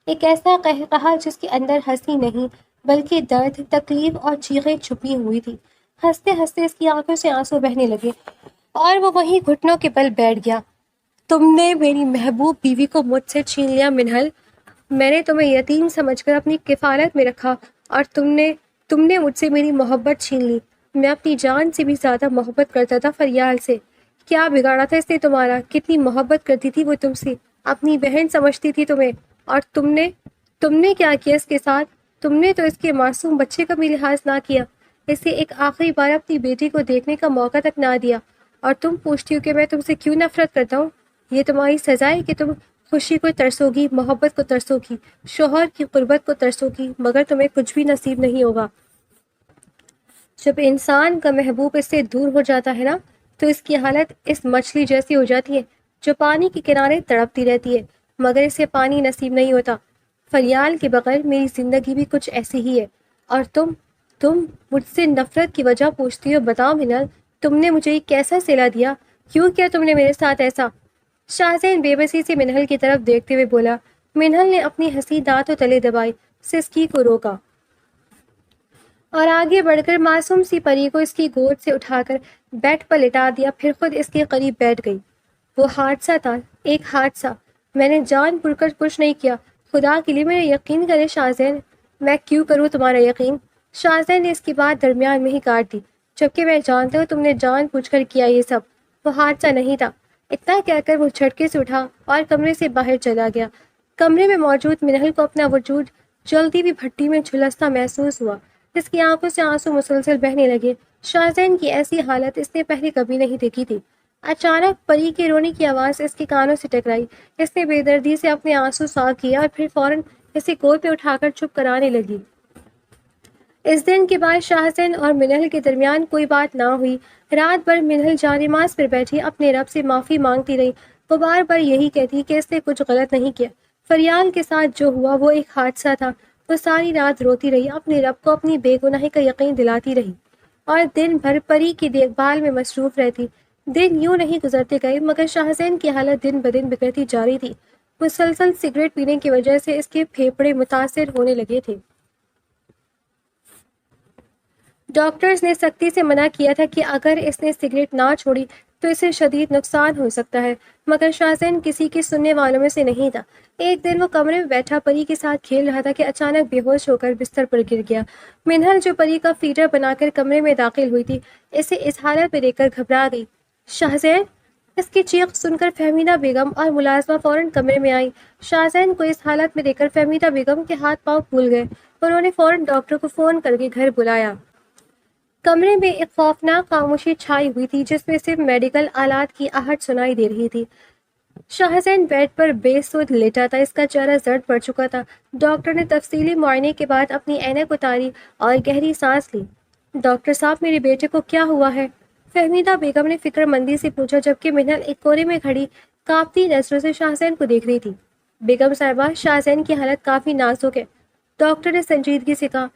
ایک ایسا قہقہا جس کے اندر ہنسی نہیں بلکہ درد، تکلیف اور چیخیں چھپی ہوئی تھی۔ ہنستے ہنستے اس کی آنکھوں سے آنسو بہنے لگے اور وہ وہیں گھٹنوں کے بل بیٹھ گیا۔ تم نے میری محبوب بیوی کو مجھ سے چھین لیا منہل۔ میں نے تمہیں یتیم سمجھ کر اپنی کفالت میں رکھا اور تم نے مجھ سے میری محبت چھین لی۔ میں اپنی جان سے بھی زیادہ محبت کرتا تھا فریال سے۔ کیا بگاڑا تھا اس نے تمہارا؟ کتنی محبت کرتی تھی وہ تم سے، اپنی بہن سمجھتی تھی تمہیں، اور تم نے کیا کیا اس کے ساتھ؟ تم نے تو اس کے معصوم بچے کا بھی لحاظ نہ کیا، اسے ایک آخری بار اپنی بیٹی کو دیکھنے کا موقع تک نہ دیا، اور تم پوچھتی ہو کہ میں تم سے کیوں نفرت کرتا ہوں؟ یہ تمہاری سزا ہے کہ تم خوشی کو ترسو گی، محبت کو ترسو گی، شوہر کی قربت کو ترسو گی، مگر تمہیں کچھ بھی نصیب نہیں ہوگا۔ جب انسان کا محبوب اس سے دور ہو جاتا ہے نا، تو اس کی حالت اس مچھلی جیسی ہو جاتی ہے جو پانی کے کنارے تڑپتی رہتی ہے مگر اسے پانی نصیب نہیں ہوتا۔ فریال کے بغیر میری زندگی بھی کچھ ایسی ہی ہے۔ اور تم مجھ سے نفرت کی وجہ پوچھتی ہو؟ بتاؤ منال، تم نے مجھے کیسا صلہ دیا؟ کیوں کیا تم نے میرے ساتھ ایسا؟ شاہزین بے بسی سے منہل کی طرف دیکھتے ہوئے بولا۔ منہل نے اپنی ہنسی دانتوں تلے دبائی، سسکی کو روکا اور آگے بڑھ کر معصوم سی پری کو اس کی گود سے اٹھا کر بیڈ پر لٹا دیا، پھر خود اس کے قریب بیٹھ گئی۔ وہ حادثہ تھا، ایک حادثہ، میں نے جان بوجھ کر کچھ نہیں کیا، خدا کے لیے میرا یقین کرے شاہزین۔ میں کیوں کروں تمہارا یقین؟ شاہزین نے اس کی بات درمیان میں ہی کاٹ دی، جبکہ میں جانتا ہوں تم نے جان بوجھ کر کیا یہ سب، وہ حادثہ نہیں تھا۔ اتنا کہہ کر وہ جھٹکے سے اٹھا اور کمرے سے باہر چلا گیا۔ کمرے میں موجود منہل کو اپنا وجود جلدی ہوئی بھٹی میں جھلستا محسوس ہوا، اس کی آنکھوں سے آنسو مسلسل بہنے لگے۔ شاہزین کی ایسی حالت اس نے پہلے کبھی نہیں دیکھی تھی۔ اچانک پری کے رونے کی آواز اس کے کانوں سے ٹکرائی۔ اس نے بے دردی سے اپنے آنسو صاف کیے اور پھر فوراً اسے گود پہ اٹھا کر چپ کرانے لگی۔ اس دن کے بعد شاہزین اور منہل کے درمیان کوئی بات نہ ہوئی۔ رات بھر منہل جانماز پر بیٹھی اپنے رب سے معافی مانگتی رہی۔ وہ بار بار یہی کہتی کہ اس نے کچھ غلط نہیں کیا، فریال کے ساتھ جو ہوا وہ ایک حادثہ تھا۔ وہ ساری رات روتی رہی، اپنے رب کو اپنی بے گناہی کا یقین دلاتی رہی اور دن بھر پری کی دیکھ بھال میں مصروف رہتی۔ دن یوں نہیں گزرتے گئے مگر شاہزین کی حالت دن بدن بگڑتی جا رہی تھی۔ مسلسل سگریٹ پینے کی وجہ سے اس کے پھیپھڑے متاثر ہونے لگے تھے۔ ڈاکٹرز نے سختی سے منع کیا تھا کہ اگر اس نے سگریٹ نہ چھوڑی تو اسے شدید نقصان ہو سکتا ہے، مگر شاہزین کسی کے سننے والوں میں سے نہیں تھا۔ ایک دن وہ کمرے میں بیٹھا پری کے ساتھ کھیل رہا تھا کہ اچانک بے ہوش ہو کر بستر پر گر گیا۔ منہل جو پری کا فیڈر بنا کر کمرے میں داخل ہوئی تھی، اسے اس حالت میں دیکھ کر گھبرا گئی۔ شاہزین! اس کی چیخ سن کر فہمیدہ بیگم اور ملازمہ فوراً کمرے میں آئی۔ شاہزین کو اس حالت میں دیکھ کر فہمیدہ بیگم کے ہاتھ پاؤں پھول گئے۔ انہوں نے فوراً ڈاکٹر کو فون کر کے گھر بلایا۔ کمرے میں ایک خوفناک خاموشی چھائی ہوئی تھی جس میں صرف میڈیکل آلات کی آہٹ سنائی دے رہی تھی۔ شاہزین بیڈ پر بے سود لیٹا تھا، اس کا چہرہ زرد پڑ چکا تھا۔ ڈاکٹر نے تفصیلی معائنے کے بعد اپنی عینک اتاری اور گہری سانس لی۔ ڈاکٹر صاحب، میرے بیٹے کو کیا ہوا ہے؟ فہمیدہ بیگم نے فکر مندی سے پوچھا، جبکہ منہل ایک کونے میں کھڑی کانپتی نظروں سے شاہزین کو دیکھ رہی تھی۔ بیگم صاحبہ، شاہزین کی حالت کافی نازک ہے، ڈاکٹر نے سنجیدگی سے کہا۔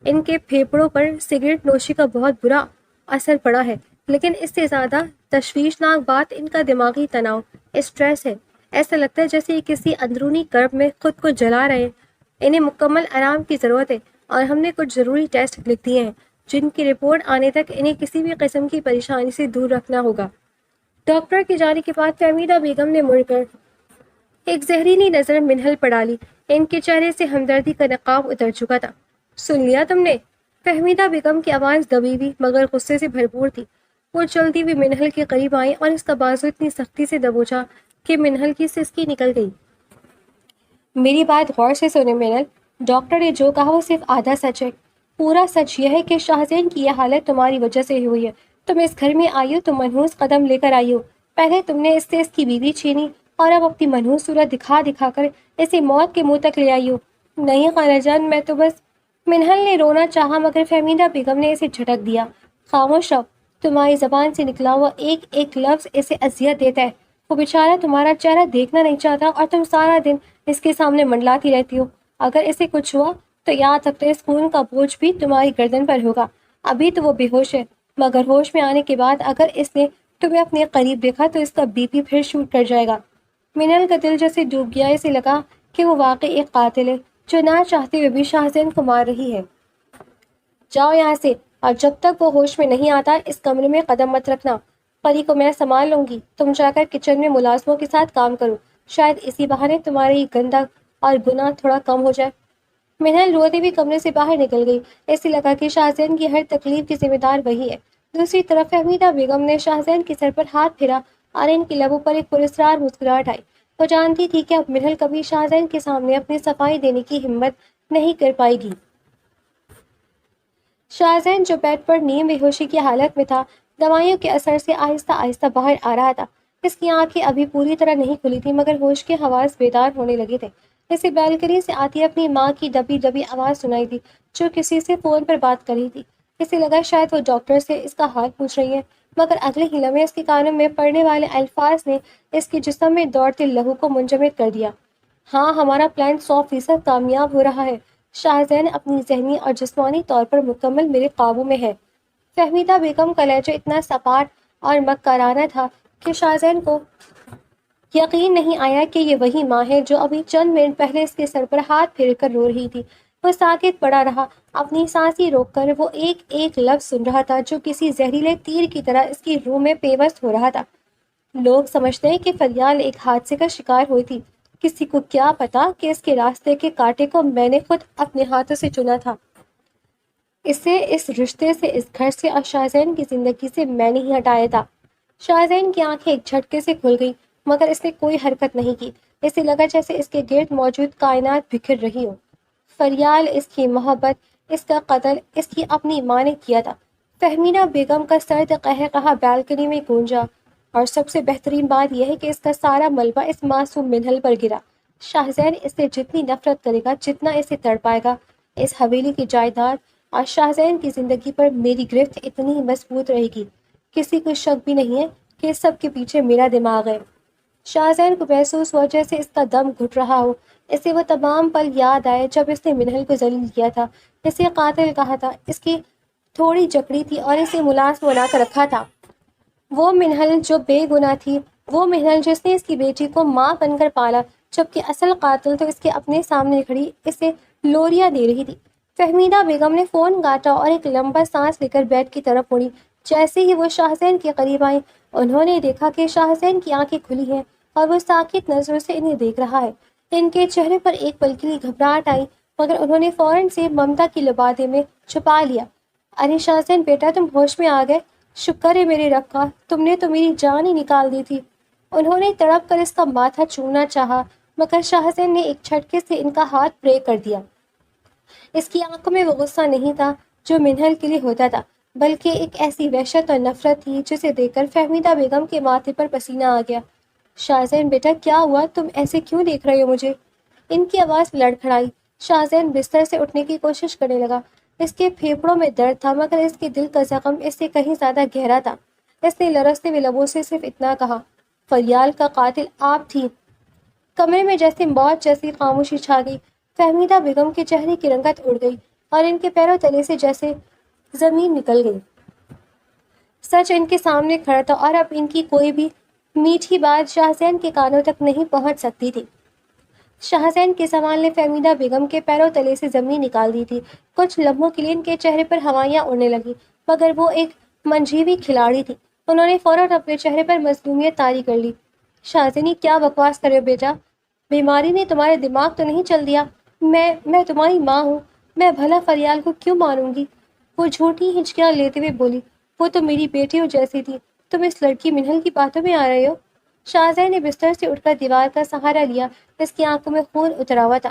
ان کے پھیپھڑوں پر سگریٹ نوشی کا بہت برا اثر پڑا ہے، لیکن اس سے زیادہ تشویشناک بات ان کا دماغی تناؤ، اسٹریس ہے۔ ایسا لگتا ہے جیسے یہ کسی اندرونی کرب میں خود کو جلا رہے ہیں۔ انہیں مکمل آرام کی ضرورت ہے اور ہم نے کچھ ضروری ٹیسٹ لکھ دیے ہیں جن کی رپورٹ آنے تک انہیں کسی بھی قسم کی پریشانی سے دور رکھنا ہوگا۔ ڈاکٹر کے جانے کے بعد فہمیدہ بیگم نے مڑ کر ایک زہریلی نظر منہل پر ڈالی۔ ان کے چہرے سے ہمدردی کا نقاب اتر چکا تھا۔ سن لیا تم نے؟ فہمیدہ بیگم کی آواز دبی ہوئی مگر غصے سے بھرپور تھی۔ وہ چلتی ہوئی منہل کے قریب آئی اور اس کا بازو اتنی سختی سے دبوچا کہ منہل کی سسکی نکل گئی۔ میری بات غور سے سنیں منہل، ڈاکٹر نے جو کہا وہ صرف آدھا سچ ہے۔ پورا سچ یہ ہے کہ شاہزین کی یہ حالت تمہاری وجہ سے ہوئی ہے۔ تم اس گھر میں آئی ہو تو منحوس قدم لے کر آئی ہو۔ پہلے تم نے اس سے اس کی بیوی چھینی اور اب اپنی منحوس صورت دکھا دکھا کر اسے موت کے منہ تک لے آئی ہو۔ نہیں خالہ جان، میں تو بس… منہل نے رونا چاہا مگر فہمیدہ بیگم نے اسے جھٹک دیا۔ خاموش رہو، تمہاری زبان سے نکلا ہوا ایک ایک لفظ اسے اذیت دیتا ہے۔ وہ بیچارہ تمہارا چہرہ دیکھنا نہیں چاہتا اور تم سارا دن اس کے سامنے منڈلاتی رہتی ہو۔ اگر اسے کچھ ہوا تو یاد رکھتے اس خون کا بوجھ بھی تمہاری گردن پر ہوگا۔ ابھی تو وہ بے ہوش ہے، مگر ہوش میں آنے کے بعد اگر اس نے تمہیں اپنے قریب دیکھا تو اس کا بی پی پھر شوٹ کر جائے گا۔ منل کا دل جیسے ڈوب گیا، اسے لگا کہ وہ واقعی ایک قاتل ہے جو نہ چاہتے ہوئے بھی شاہزین کو مار رہی ہے۔ جاؤ یہاں سے، اور جب تک وہ ہوش میں نہیں آتا اس کمرے میں قدم مت رکھنا۔ پری کو میں سنبھال لوں گی، تم جا کر کچن میں ملازموں کے ساتھ کام کرو، شاید اسی بہانے تمہارے یہ گندا اور گناہ تھوڑا کم ہو جائے۔ منل روتے ہوئے کمرے سے باہر نکل گئی، ایسے لگا کہ شاہزین کی ہر تکلیف کی ذمہ دار وہی ہے۔ دوسری طرف فہمیدہ بیگم نے شاہزین کے سر پر ہاتھ پھیرا اور ان کے لبوں پر ایک پراسرار مسکراہٹ آئی۔ وہ جانتی تھی کہ اب منل کبھی شاہزین کے سامنے اپنی صفائی دینے کی ہمت نہیں کر پائے گی۔ شاہزین جو بیڈ پر نیم بے ہوشی کی حالت میں تھا، دوائیوں کے اثر سے آہستہ آہستہ باہر آ رہا تھا۔ اس کی آنکھیں ابھی پوری طرح نہیں کھلی تھی مگر ہوش کے حواس بیدار ہونے لگے تھے۔ اسے بالکنی سے آتی اپنی ماں کی دبی دبی آواز سنائی دی جو کسی سے فون پر بات کر رہی تھی۔ اسے لگا شاید وہ ڈاکٹر سے اس کا حال پوچھ رہی ہے، مگر اگلے ہی لمحے اس کے کانوں میں پڑنے والے الفاظ نے اس کے جسم میں دوڑتے لہو کو منجمد کر دیا۔ ہاں، ہمارا پلان 100% کامیاب ہو رہا ہے۔ شاہزین اپنی ذہنی اور جسمانی طور پر مکمل میرے قابو میں ہے۔ فہمیدہ بیگم کا لہجہ اتنا سپاٹ اور مکرانہ تھا کہ شاہزین کو یقین نہیں آیا کہ یہ وہی ماں ہے جو ابھی چند منٹ پہلے اس کے سر پر ہاتھ پھیر کر رو رہی تھی۔ وہ ساکت پڑا رہا، اپنی سانسیں روک کر وہ ایک ایک لفظ سن رہا تھا جو کسی زہریلے تیر کی طرح اس کی روح میں پیوست ہو رہا تھا۔ لوگ سمجھتے ہیں کہ فریال ایک حادثے کا شکار ہوئی تھی، کسی کو کیا پتا کہ اس کے راستے کے کانٹے کو میں نے خود اپنے ہاتھوں سے چنا تھا۔ اسے اس رشتے سے، اس گھر سے اور شاہزین کی زندگی سے میں نے ہی ہٹایا تھا۔ شاہزین کی آنکھیں ایک جھٹکے سے کھل گئی مگر اس نے کوئی حرکت نہیں کی۔ اسے لگا جیسے اس کے گرد موجود کائنات بکھر رہی ہو۔ فریال، اس کی محبت، اس کا قتل اس کی اپنی ماں نے کیا تھا۔ فہمیدہ بیگم کا سرد قہقہا بالکنی میں گونجا، اور سب سے بہترین بات یہ ہے کہ اس کا سارا ملبہ اس معصوم منہل پر گرا۔ شاہزین اس سے جتنی نفرت کرے گا، جتنا اسے تڑپائے گا، اس حویلی کی جائیداد اور شاہزین کی زندگی پر میری گرفت اتنی ہی مضبوط رہے گی۔ کسی کو شک بھی نہیں ہے کہ اس سب کے پیچھے میرا دماغ ہے۔ شاہزین کو محسوس ہوا جیسے اس کا دم گھٹ رہا ہو۔ اسے وہ تمام پل یاد آئے جب اس نے منہل کو ذلیل کیا تھا، اسے قاتل کہا تھا، اس کی تھوڑی جکڑی تھی اور اسے ملازم بنا کر رکھا تھا۔ وہ منہل جو بے گناہ تھی، وہ منہل جس نے اس کی بیٹی کو ماں بن کر پالا، جبکہ اصل قاتل تو اس کے اپنے سامنے کھڑی اسے لوریاں دے رہی تھی۔ فہمیدہ بیگم نے فون کاٹا اور ایک لمبا سانس لے کر بیڈ کی طرف مڑی۔ جیسے ہی وہ شاہزین کے قریب آئیں، انہوں نے دیکھا کہ شاہزین کی آنکھیں کھلی ہیں اور وہ ساکت نظروں سے انہیں دیکھ رہا ہے۔ ان کے چہرے پر ایک پل کے لیے گھبراہٹ آئی مگر انہوں نے فوراً سے ممتا کی لبادے میں چھپا لیا۔ ارے شاہزین بیٹا، تم ہوش میں آ گئے، شکر ہے میرے رب کا، تم نے تو میری جان ہی نکال دی تھی۔ انہوں نے تڑپ کر اس کا ماتھا چومنا چاہا مگر شاہزین نے ایک جھٹکے سے ان کا ہاتھ بریک کر دیا۔ اس کی آنکھوں میں وہ غصہ نہیں تھا جو منہل کے لیے ہوتا تھا، بلکہ ایک ایسی وحشت اور نفرت تھی جسے دیکھ کر فہمیدہ بیگم کے ماتھے پر پسینہ آ گیا۔ شاہزین بیٹا، کیا ہوا؟ تم ایسے کیوں دیکھ رہے ہو مجھے؟ ان کی آواز لڑکھڑائی۔ شاہزین بستر سے اٹھنے کی کوشش کرنے لگا۔ اس کے پھیپڑوں میں درد تھا مگر اس کے دل کا زخم اس سے کہیں زیادہ گہرا تھا۔ اس نے لرزتے ہوئے لبوں سے صرف اتنا کہا، فریال کا قاتل آپ تھی۔ کمرے میں جیسے موت جیسی خاموشی چھا گئی۔ فہمیدہ بیگم کے چہرے کی رنگت اڑ گئی اور ان کے پیروں تلے سے جیسے زمین نکل گئی۔ سچ ان کے سامنے کھڑا تھا اور اب ان کی کوئی بھی میٹھی بات شاہزین کے کانوں تک نہیں پہنچ سکتی تھی۔ شاہزین کے سوال نے فہمیدہ بیگم کے پیروں تلے سے زمین نکال دی تھی۔ کچھ لمحوں کے لیے ان کے چہرے پر ہوائیاں اڑنے لگی مگر وہ ایک منجھیوی کھلاڑی تھی۔ انہوں نے فوراً اپنے چہرے پر مظلومیت طاری کر لی۔ شاہزینی، کیا بکواس کر رہے ہو بیٹا؟ بیماری نے تمہارے دماغ تو نہیں چل دیا؟ میں تمہاری ماں ہوں، میں بھلا فریال کو کیوں ماروں گی؟ وہ جھوٹی ہچکیاں لیتے ہوئے بولی، وہ تو میری بیٹیوں جیسی تھی، تم اس لڑکی منہل کی باتوں میں آ رہے ہو؟ شاہزین نے بستر سے اٹھ کر دیوار کا سہارا لیا، اس کی آنکھوں میں خون اترا ہوا تھا۔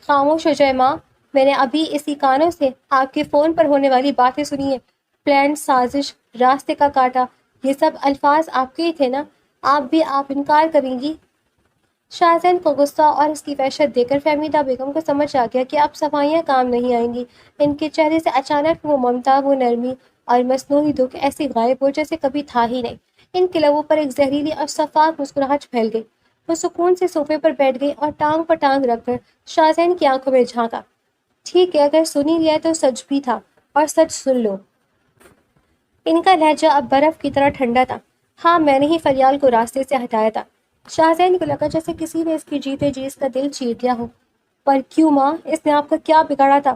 خاموش ہو جائے ماں، میں نے ابھی اسی کانوں سے آپ کے فون پر ہونے والی باتیں سنی ہیں۔ پلان، سازش، راستے کا کاٹا، یہ سب الفاظ آپ کے ہی تھے نا؟ آپ انکار کریں گی؟ شاہزین کو غصہ اور اس کی وحشت دے کر فہمیدہ بیگم کو سمجھ آ گیا کہ اب صفائیاں کام نہیں آئیں گی۔ ان کے چہرے سے اچانک وہ ممتا، وہ نرمی اور مصنوعی دکھ ایسے غائب ہو جیسے کبھی تھا ہی نہیں۔ ان کے لبوں پر ایک زہریلی اور شفاف مسکراہٹ پھیل گئی۔ وہ سکون سے صوفے پر بیٹھ گئی اور ٹانگ پر ٹانگ رکھ کر شاہزین کی آنکھوں میں جھانکا۔ ٹھیک ہے، اگر سنی لیا تو سچ بھی تھا، اور سچ سن لو۔ ان کا لہجہ اب برف کی طرح ٹھنڈا تھا۔ ہاں، میں نے ہی فریال کو راستے سے ہٹایا تھا۔ شاہزین کو لگا جیسے کسی نے اس کی جیتے جی اس کا دل چیر لیا ہو۔ پر کیوں ماں؟ اس نے آپ کا کیا بگاڑا تھا؟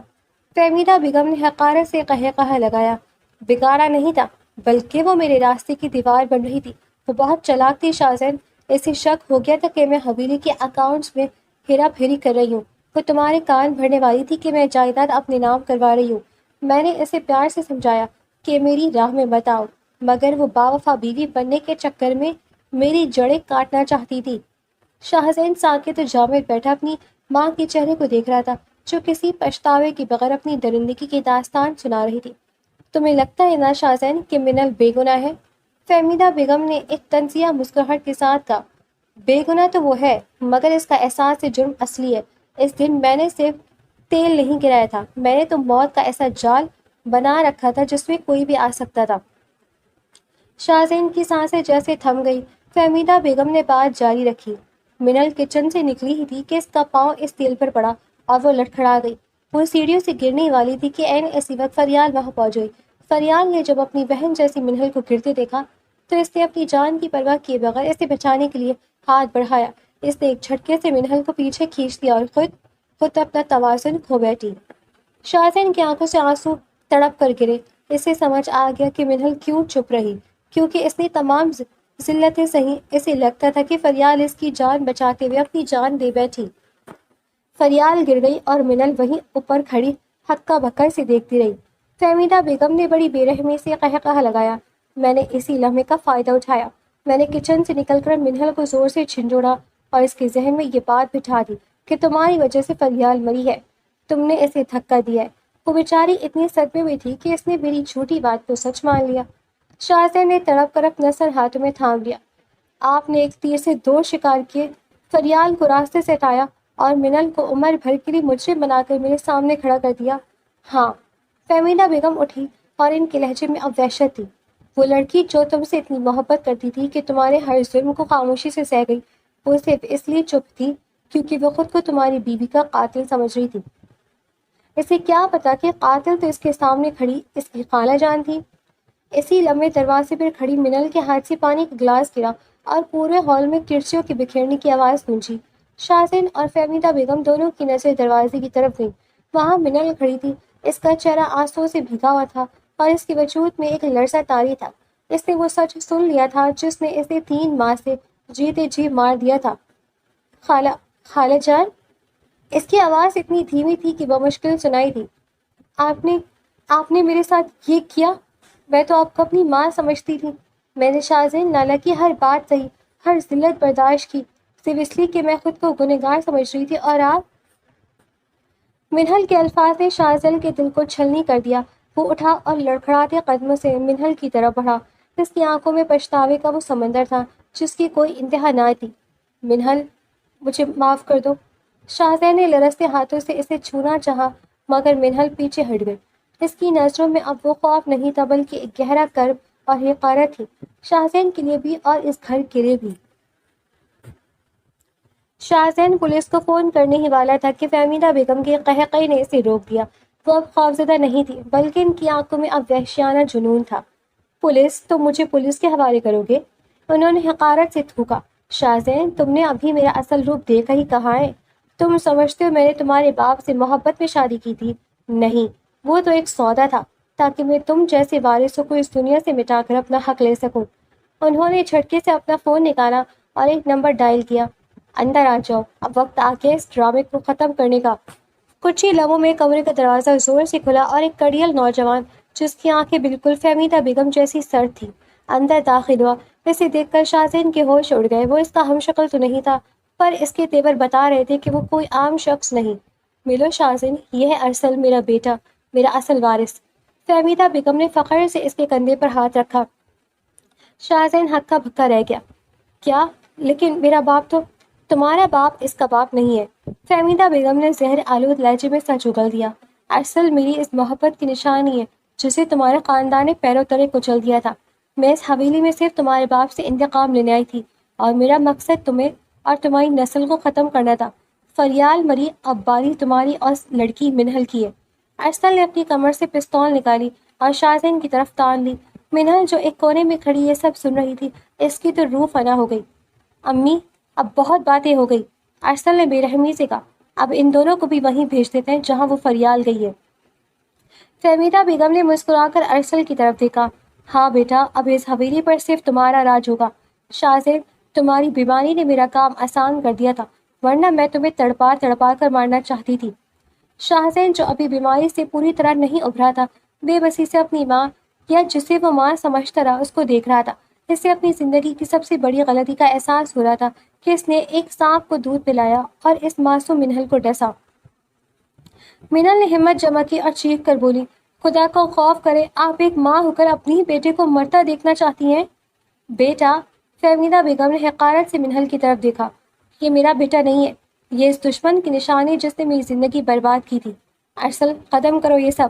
فہمیدہ بیگم نے حقارت سے قہقہہ لگایا۔ بگاڑا نہیں تھا، بلکہ وہ میرے راستے کی دیوار بن رہی تھی۔ وہ بہت چلاک تھی شاہزین۔ اسے شک ہو گیا تھا کہ میں حویلی کے اکاؤنٹس میں ہیرا پھیری کر رہی ہوں۔ وہ تمہارے کان بھرنے والی تھی کہ میں جائیداد اپنے نام کروا رہی ہوں۔ میں نے اسے پیار سے سمجھایا کہ میری راہ میں مت آؤ، مگر وہ باوفا بیوی بننے کے چکر میں میری جڑیں کاٹنا چاہتی تھی۔ شاہزین ساکت و جامد بیٹھا اپنی ماں کے چہرے کو دیکھ رہا تھا، جو کسی پچھتاوے کے بغیر اپنی درندگی کی داستان سنا رہی تھی۔ تمہیں لگتا ہے نا شاہزین کہ منل بے گناہ ہے؟ فہمیدہ بیگم نے ایک طنزیہ مسکراہٹ کے ساتھ کہا۔ بے گناہ تو وہ ہے، مگر اس کا احساس جرم اصلی ہے۔ اس دن میں نے صرف تیل نہیں گرایا تھا، میں نے تو موت کا ایسا جال بنا رکھا تھا جس میں کوئی بھی آ سکتا تھا۔ شاہزین کی سانسیں جیسے تھم گئی۔ فہمیدہ بیگم نے بات جاری رکھی۔ منل کچن سے نکلی ہی تھی کہ اس کا پاؤں اس تیل پر پڑا اور وہ لڑکھڑا گئی۔ وہ سیڑھیوں سے گرنے والی تھی کہ عین اسی وقت فریال وہاں پہنچ گئی۔ فریال نے جب اپنی بہن جیسی منل کو گرتے دیکھا تو اس نے اپنی جان کی پرواہ کیے بغیر اسے بچانے کے لیے ہاتھ بڑھایا۔ اس نے ایک جھٹکے سے منل کو پیچھے کھینچ دیا اور خود اپنا توازن کھو بیٹھی۔ شاہزین کی آنکھوں سے آنسو تڑپ کر گرے۔ اسے سمجھ آ گیا کہ منل کیوں چپ رہی، کیونکہ اس نے تمام ذلتیں سہی۔ اسے لگتا تھا کہ فریال اس کی جان بچاتے ہوئے اپنی جان دے بیٹھی۔ فریال گر گئی اور منل وہیں اوپر کھڑی ہکا بکا سے دیکھتی رہی۔ فہمیدہ بیگم نے بڑی بے رحمی سے قہقہہ لگایا۔ میں نے اسی لمحے کا فائدہ اٹھایا۔ میں نے کچن سے نکل کر منل کو زور سے جھنجھوڑا اور اس کے ذہن میں یہ بات بٹھا دی کہ تمہاری وجہ سے فریال مری ہے، تم نے اسے دھکا دیا ہے۔ وہ بیچاری اتنی صدمے میں تھی کہ اس نے میری جھوٹی بات کو سچ مان لیا۔ شاہزین نے تڑپ کر اپنا سر ہاتھوں میں تھام لیا۔ آپ نے ایک تیر سے دو شکار کیے، فریال کو راستے سے ہٹایا اور منل کو عمر بھر کے لیے مجرم بنا کر میرے سامنے کھڑا کر دیا۔ ہاں، فہمیدہ بیگم اٹھی اور ان کے لہجے میں اب وحشت تھی۔ وہ لڑکی جو تم سے اتنی محبت کرتی تھی کہ تمہارے ہر ظلم کو خاموشی سے سہ گئی، وہ صرف اس لیے چپ تھی کیونکہ وہ خود کو تمہاری بیوی کا قاتل سمجھ رہی تھی۔ اسے کیا پتا کہ قاتل تو اس کے سامنے کھڑی اس کی خالہ جان تھی۔ اسی لمحے دروازے پر کھڑی منل کے ہاتھ سے پانی کا گلاس گرا اور پورے ہال میں کرسیوں کے بکھیرنے کی آواز گونجی۔ شاہزین اور فہمیدہ بیگم دونوں کی نظر دروازے کی طرف گئی۔ وہاں منل کھڑی تھی۔ اس کا چہرہ آنسوؤں سے بھیگا ہوا تھا اور اس کے وجود میں ایک لرزہ طاری تھا۔ اس نے وہ سچ سن لیا تھا جس نے اسے 3 ماہ سے جیتے جی مار دیا تھا۔ خالہ جان؟ اس کی آواز اتنی دھیمی تھی کہ بمشکل سنائی دی۔ آپ نے میرے ساتھ یہ کیا؟ میں تو آپ کو اپنی ماں سمجھتی تھی۔ میں نے شاہزین لالا کی ہر بات سہی، ہر ذلت برداشت کی، صرف اس لیے کہ میں خود کو گنہگار سمجھ رہی تھی، اور آپ؟ منہل کے الفاظ نے شاہزین کے دل کو چھلنی کر دیا۔ وہ اٹھا اور لڑکھڑاتے قدموں سے منہل کی طرف بڑھا۔ اس کی آنکھوں میں پچھتاوے کا وہ سمندر تھا جس کی کوئی انتہا نہ تھی۔ منہل، مجھے معاف کر دو۔ شاہزین نے لرزتے ہاتھوں سے اسے چھونا چاہا، مگر منہل پیچھے ہٹ گئی۔ اس کی نظروں میں اب وہ خوف نہیں تھا بلکہ ایک گہرا کرب اور حقارت تھی، شاہزین کے لیے بھی اور اس گھر کے لیے بھی۔ شاہزین پولیس کو فون کرنے ہی والا تھا کہ فہمیدہ بیگم کے قہقہے نے اسے روک دیا۔ وہ اب خوفزدہ نہیں تھی بلکہ ان کی آنکھوں میں اب وحشیانہ جنون تھا۔ پولیس؟ تم مجھے پولیس کے حوالے کرو گے؟ انہوں نے حقارت سے تھوکا۔ شاہزین، تم نے ابھی میرا اصل روپ دیکھا ہی کہاں ہے؟ تم سمجھتے ہو میں نے تمہارے باپ سے محبت میں شادی کی تھی؟ نہیں، وہ تو ایک سودا تھا تاکہ میں تم جیسے وارثوں کو اس دنیا سے مٹا کر اپنا حق لے سکوں۔ انہوں نے جھٹکے سے اپنا فون نکالا اور ایک نمبر ڈائل کیا۔ اندر آ جاؤ، اب وقت آ گیا اس ڈرامے کو ختم کرنے کا۔ کچھ ہی لمحوں میں کمرے کا دروازہ زور سے کھلا اور ایک کڑیل نوجوان جس کی آنکھیں بالکل فہمیدہ بیگم جیسی سرد تھی اندر داخل ہوا۔ اسے دیکھ کر شاہزین کے ہوش اڑ گئے۔ وہ اس کا ہم شکل تو نہیں تھا، پر اس کے تیور بتا رہے تھے کہ وہ کوئی عام شخص نہیں۔ ملو شاہزین، یہ ہے ارسل، میرا بیٹا، میرا اصل وارث۔ فہمیدہ بیگم نے فخر سے اس کے کندھے پر ہاتھ رکھا۔ شاہزین ہکا بھکا رہ گیا۔ کیا؟ لیکن میرا باپ تو… تمہارا باپ اس کا باپ نہیں ہے، فہمیدہ بیگم نے زہر آلود لہجے میں سچ اگل دیا۔ ارسل میری اس محبت کی نشانی ہے جسے تمہارے خاندان نے پیروں تلے کچل دیا تھا۔ میں اس حویلی میں صرف تمہارے باپ سے انتقام لینے آئی تھی اور میرا مقصد تمہیں اور تمہاری نسل کو ختم کرنا تھا۔ فریال مری، اب باری تمہاری اور لڑکی منہل کی ہے۔ ارسل نے اپنی کمر سے پستول نکالی اور شاہزین کی طرف تان لی۔ منہل جو ایک کونے میں کھڑی یہ سب سن رہی تھی، اس کی تو روح فنا ہو گئی۔ امی، اب بہت باتیں ہو گئی، ارسل نے بے رحمی سے کہا۔ اب ان دونوں کو بھی وہیں بھیج دیتے ہیں جہاں وہ فریال گئی ہے۔ فہمیدہ بیگم نے مسکرا کر ارسل کی طرف دیکھا۔ ہاں بیٹا، اب اس حویلی پر صرف تمہارا راج ہوگا۔ شاہزین، تمہاری بیماری نے میرا کام آسان کر دیا تھا، ورنہ میں تمہیں تڑپا تڑپا کر مارنا چاہتی تھی۔ شاہزین جو ابھی بیماری سے پوری طرح نہیں ابھرا تھا، بے بسی سے اپنی ماں، یا جسے وہ ماں سمجھتا رہا، اس کو دیکھ رہا تھا۔ اس سے اپنی زندگی کی سب سے بڑی غلطی کا احساس ہو رہا تھا کہ اس نے ایک سانپ کو دودھ پلایا اور اس معصوم منہل کو ڈسا۔ منہل نے ہمت جمع کی اور چیخ کر بولی، خدا کو خوف کرے، آپ ایک ماں ہو کر اپنی ہی بیٹے کو مرتا دیکھنا چاہتی ہیں؟ بیٹا، فہمیدہ بیگم نے حقارت سے منہل کی طرف دیکھا، یہ میرا بیٹا نہیں ہے، یہ اس دشمن کی نشانی جس نے میری زندگی برباد کی تھی۔ ارسل، ختم کرو یہ سب۔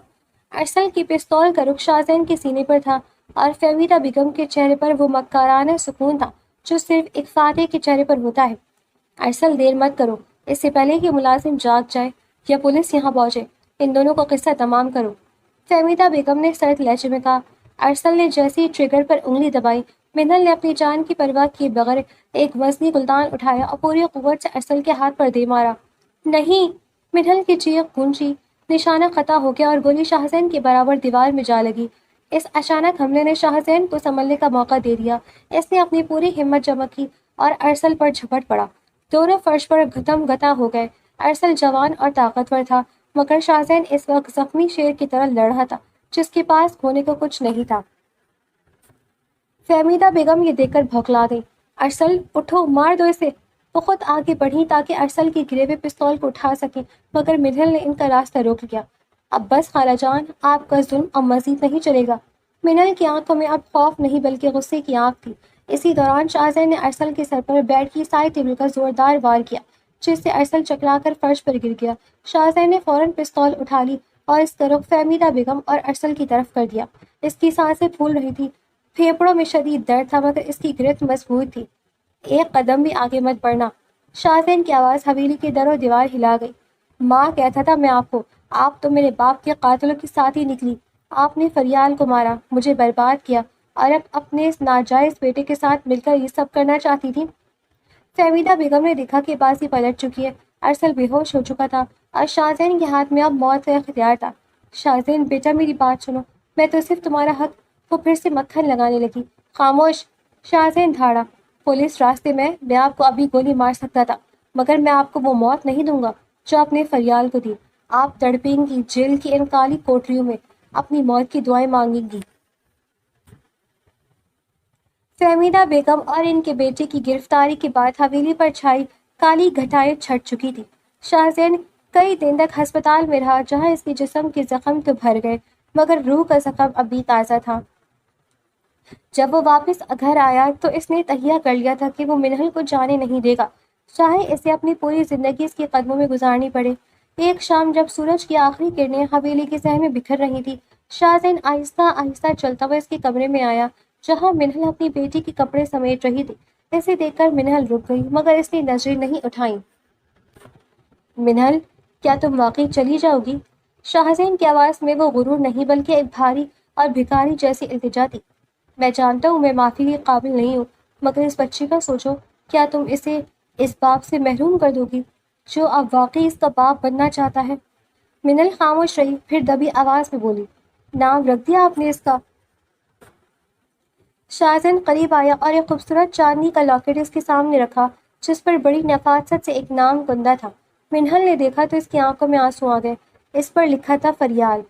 ارسل کی پستول کا رخ شاہزین کے سینے پر تھا اور فہمیدہ بیگم کے چہرے پر وہ مکارانہ سکون تھا جو صرف ایک فاتح کے چہرے پر ہوتا ہے۔ ارسل، دیر مت کرو، اس سے پہلے کہ ملازم جاگ جائے یا پولیس یہاں پہنچے، ان دونوں کو قصہ تمام کرو، فہمیدہ بیگم نے سرد لہجے میں کہا۔ ارسل نے جیسے ہی ٹریگر پر انگلی دبائی، منہل نے اپنی جان کی پرواہ کیے بغیر ایک وزنی گلدان اٹھایا اور پوری قوت سے ارسل کے ہاتھ پر دے مارا۔ نہیں! منہل کی چیخ گونجی، نشانہ خطا ہو گیا اور گولی شاہزین کے برابر دیوار میں جا لگی۔ اس اچانک حملے نے شاہزین کو سنبھلنے کا موقع دے دیا۔ اس نے اپنی پوری ہمت جمع کی اور ارسل پر جھپٹ پڑا۔ دونوں فرش پر گتم گتا ہو گئے۔ ارسل جوان اور طاقتور تھا، مگر شاہزین اس وقت زخمی شیر کی طرح لڑ رہا تھا جس کے پاس کھونے کو کچھ نہیں تھا۔ فہمیدہ بیگم یہ دیکھ کر بھوکلا گئی۔ ارسل، اٹھو، مار دو اسے۔ وہ خود آگے بڑھی تاکہ ارسل کی گرے ہوئے پستول کو اٹھا سکیں، مگر منہل نے ان کا راستہ روک لیا۔ اب بس خالہ جان، آپ کا ظلم اب مزید نہیں چلے گا۔ منہل کی آنکھوں میں اب خوف نہیں بلکہ غصے کی آنکھ تھی۔ اسی دوران شاہزین نے ارسل کے سر پر بیٹ کی سائڈ ٹیبل کا زوردار وار کیا، جس سے ارسل چکرا کر فرش پر گر گیا۔ شاہزین نے فوراً پستول اٹھا لی اور اس کا رخ فہمیدہ بیگم اور ارسل کی طرف کر دیا۔ اس کی سانسیں پھول رہی تھی، پھیپڑوں میں شدید درد تھا، مگر اس کی گرفت مضبوط تھی۔ ایک قدم بھی آگے مت بڑھنا۔ شاہزین کی آواز حویلی کی در و دیوار ہلا گئی۔ ماں کہتا تھا میں آپ کو، آپ تو میرے باپ کے قاتلوں کی ساتھی نکلی۔ آپ نے فریال کو مارا، مجھے برباد کیا، اور اب اپنے اس ناجائز بیٹے کے ساتھ مل کر یہ سب کرنا چاہتی تھی۔ فہمیدہ بیگم نے دیکھا کہ بازی پلٹ چکی ہے۔ ارسل بے ہوش ہو چکا تھا اور شاہزین کے ہاتھ میں اب موت کا اختیار تھا۔ شاہزین بیٹا، میری بات سنو، میں تو صرف تمہارا حق۔ وہ پھر سے مکھن لگانے لگی۔ خاموش! شاہزین دھاڑا۔ پولیس راستے میں آپ کو ابھی گولی مار سکتا تھا، مگر میں آپ کو وہ موت نہیں دوں گا جو آپ نے فریال کو دی۔ آپ تڑپیں گی جیل کی ان کالی کوٹریوں میں، اپنی موت کی دعائیں مانگیں گی۔ فہمیدہ بیگم اور ان کے بیٹے کی گرفتاری کے بعد حویلی پر چھائی کالی گھٹائیں چھٹ چکی تھی۔ شاہزین کئی دن تک ہسپتال میں رہا، جہاں اس کے جسم کے زخم تو بھر گئے، مگر روح کا زخم اب بھی تازہ تھا۔ جب وہ واپس گھر آیا تو اس نے تہیہ کر لیا تھا کہ وہ منہل کو جانے نہیں دے گا، چاہے اسے اپنی پوری زندگی اس کے قدموں میں گزارنی پڑے۔ ایک شام جب سورج کی آخری کرنیں حویلی کے صحن میں بکھر رہی تھی، شاہزین آہستہ آہستہ چلتا ہوا اس کے کمرے میں آیا جہاں منہل اپنی بیٹی کے کپڑے سمیٹ رہی تھی۔ اسے دیکھ کر منہل رک گئی، مگر اس نے نظریں نہیں اٹھائیں۔ منہل، کیا تم واقعی چلی جاؤ گی؟ شاہزین کی آواز میں وہ غرور نہیں بلکہ ایک بھاری اور بھکاری جیسی التجا تھی۔ میں جانتا ہوں میں معافی کے قابل نہیں ہوں، مگر اس بچی کا سوچو، کیا تم اسے اس باپ سے محروم کر دو گی جو اب واقعی اس کا باپ بننا چاہتا ہے؟ منہل خاموش رہی، پھر دبی آواز میں بولی، نام رکھ دیا آپ نے اس کا؟ شاہزین قریب آیا اور ایک خوبصورت چاندنی کا لاکٹ اس کے سامنے رکھا جس پر بڑی نفاست سے ایک نام کندہ تھا۔ منہل نے دیکھا تو اس کی آنکھوں میں آنسو آ گئے۔ اس پر لکھا تھا فریال۔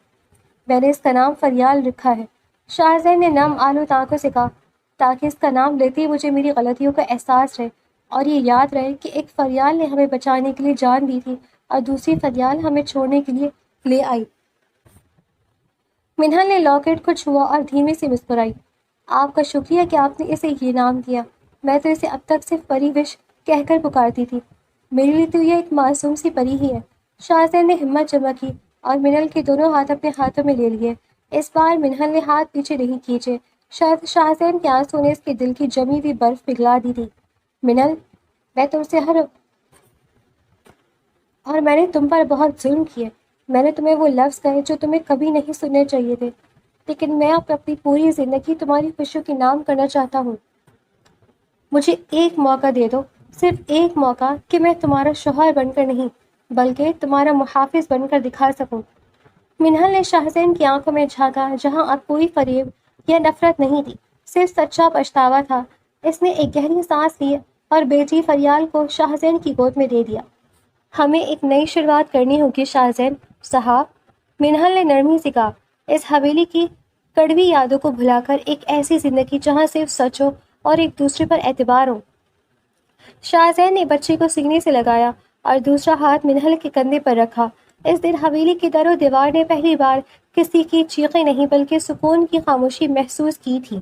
میں نے اس کا نام فریال رکھا ہے، شاہزین نے نم آلود آنکھوں سے کہا، تاکہ اس کا نام لیتے ہی مجھے میری غلطیوں کا احساس رہے اور یہ یاد رہے کہ ایک فریال نے ہمیں بچانے کے لیے جان دی تھی اور دوسری فریال ہمیں چھوڑنے کے لیے لے آئی۔ منہل نے لاکٹ کو چھوا اور دھیمے سے مسکرائی۔ آپ کا شکریہ کہ آپ نے اسے یہ نام دیا، میں تو اسے اب تک صرف پری وش کہہ کر پکارتی تھی۔ میرے لیے تو یہ ایک معصوم سی پری ہی ہے۔ شاہزین نے ہمت جمع کی اور منہل کے دونوں ہاتھ اپنے ہاتھوں میں لے لیے۔ اس بار منہل نے ہاتھ پیچھے نہیں کھینچے، شاید شاہزین کے آنسو نے اس کے دل کی جمی ہوئی برف پگھلا دی تھی۔ منل، میں تم سے اور میں نے تم پر بہت ظلم کیے۔ میں نے تمہیں وہ لفظ کہے جو تمہیں کبھی نہیں سننے چاہیے تھے، لیکن میں اب اپنی پوری زندگی تمہاری خوشیوں کے نام کرنا چاہتا ہوں۔ مجھے ایک موقع دے دو، صرف ایک موقع، کہ میں تمہارا شوہر بن کر نہیں بلکہ تمہارا محافظ بن کر دکھا سکوں۔ منہل نے شاہزین کی آنکھوں میں جھانکا، جہاں اب کوئی فریب یا نفرت نہیں تھی، صرف سچا پچھتاوا تھا۔ اس نے ایک گہری سانس لی اور بیٹی فریال کو شاہزین کی گود میں دے دیا۔ ہمیں ایک نئی شروعات کرنی ہوگی شاہزین صاحب، منہل نے نرمی سے کہا، اس حویلی کی کڑوی یادوں کو بھلا کر ایک ایسی زندگی جہاں صرف سچ ہو اور ایک دوسرے پر اعتبار ہو۔ شاہزین نے بچے کو سینے سے لگایا اور دوسرا ہاتھ منہل کے کندھے پر رکھا۔ اس دن حویلی کی در و دیوار نے پہلی بار کسی کی چیخیں نہیں بلکہ سکون کی خاموشی محسوس کی تھی۔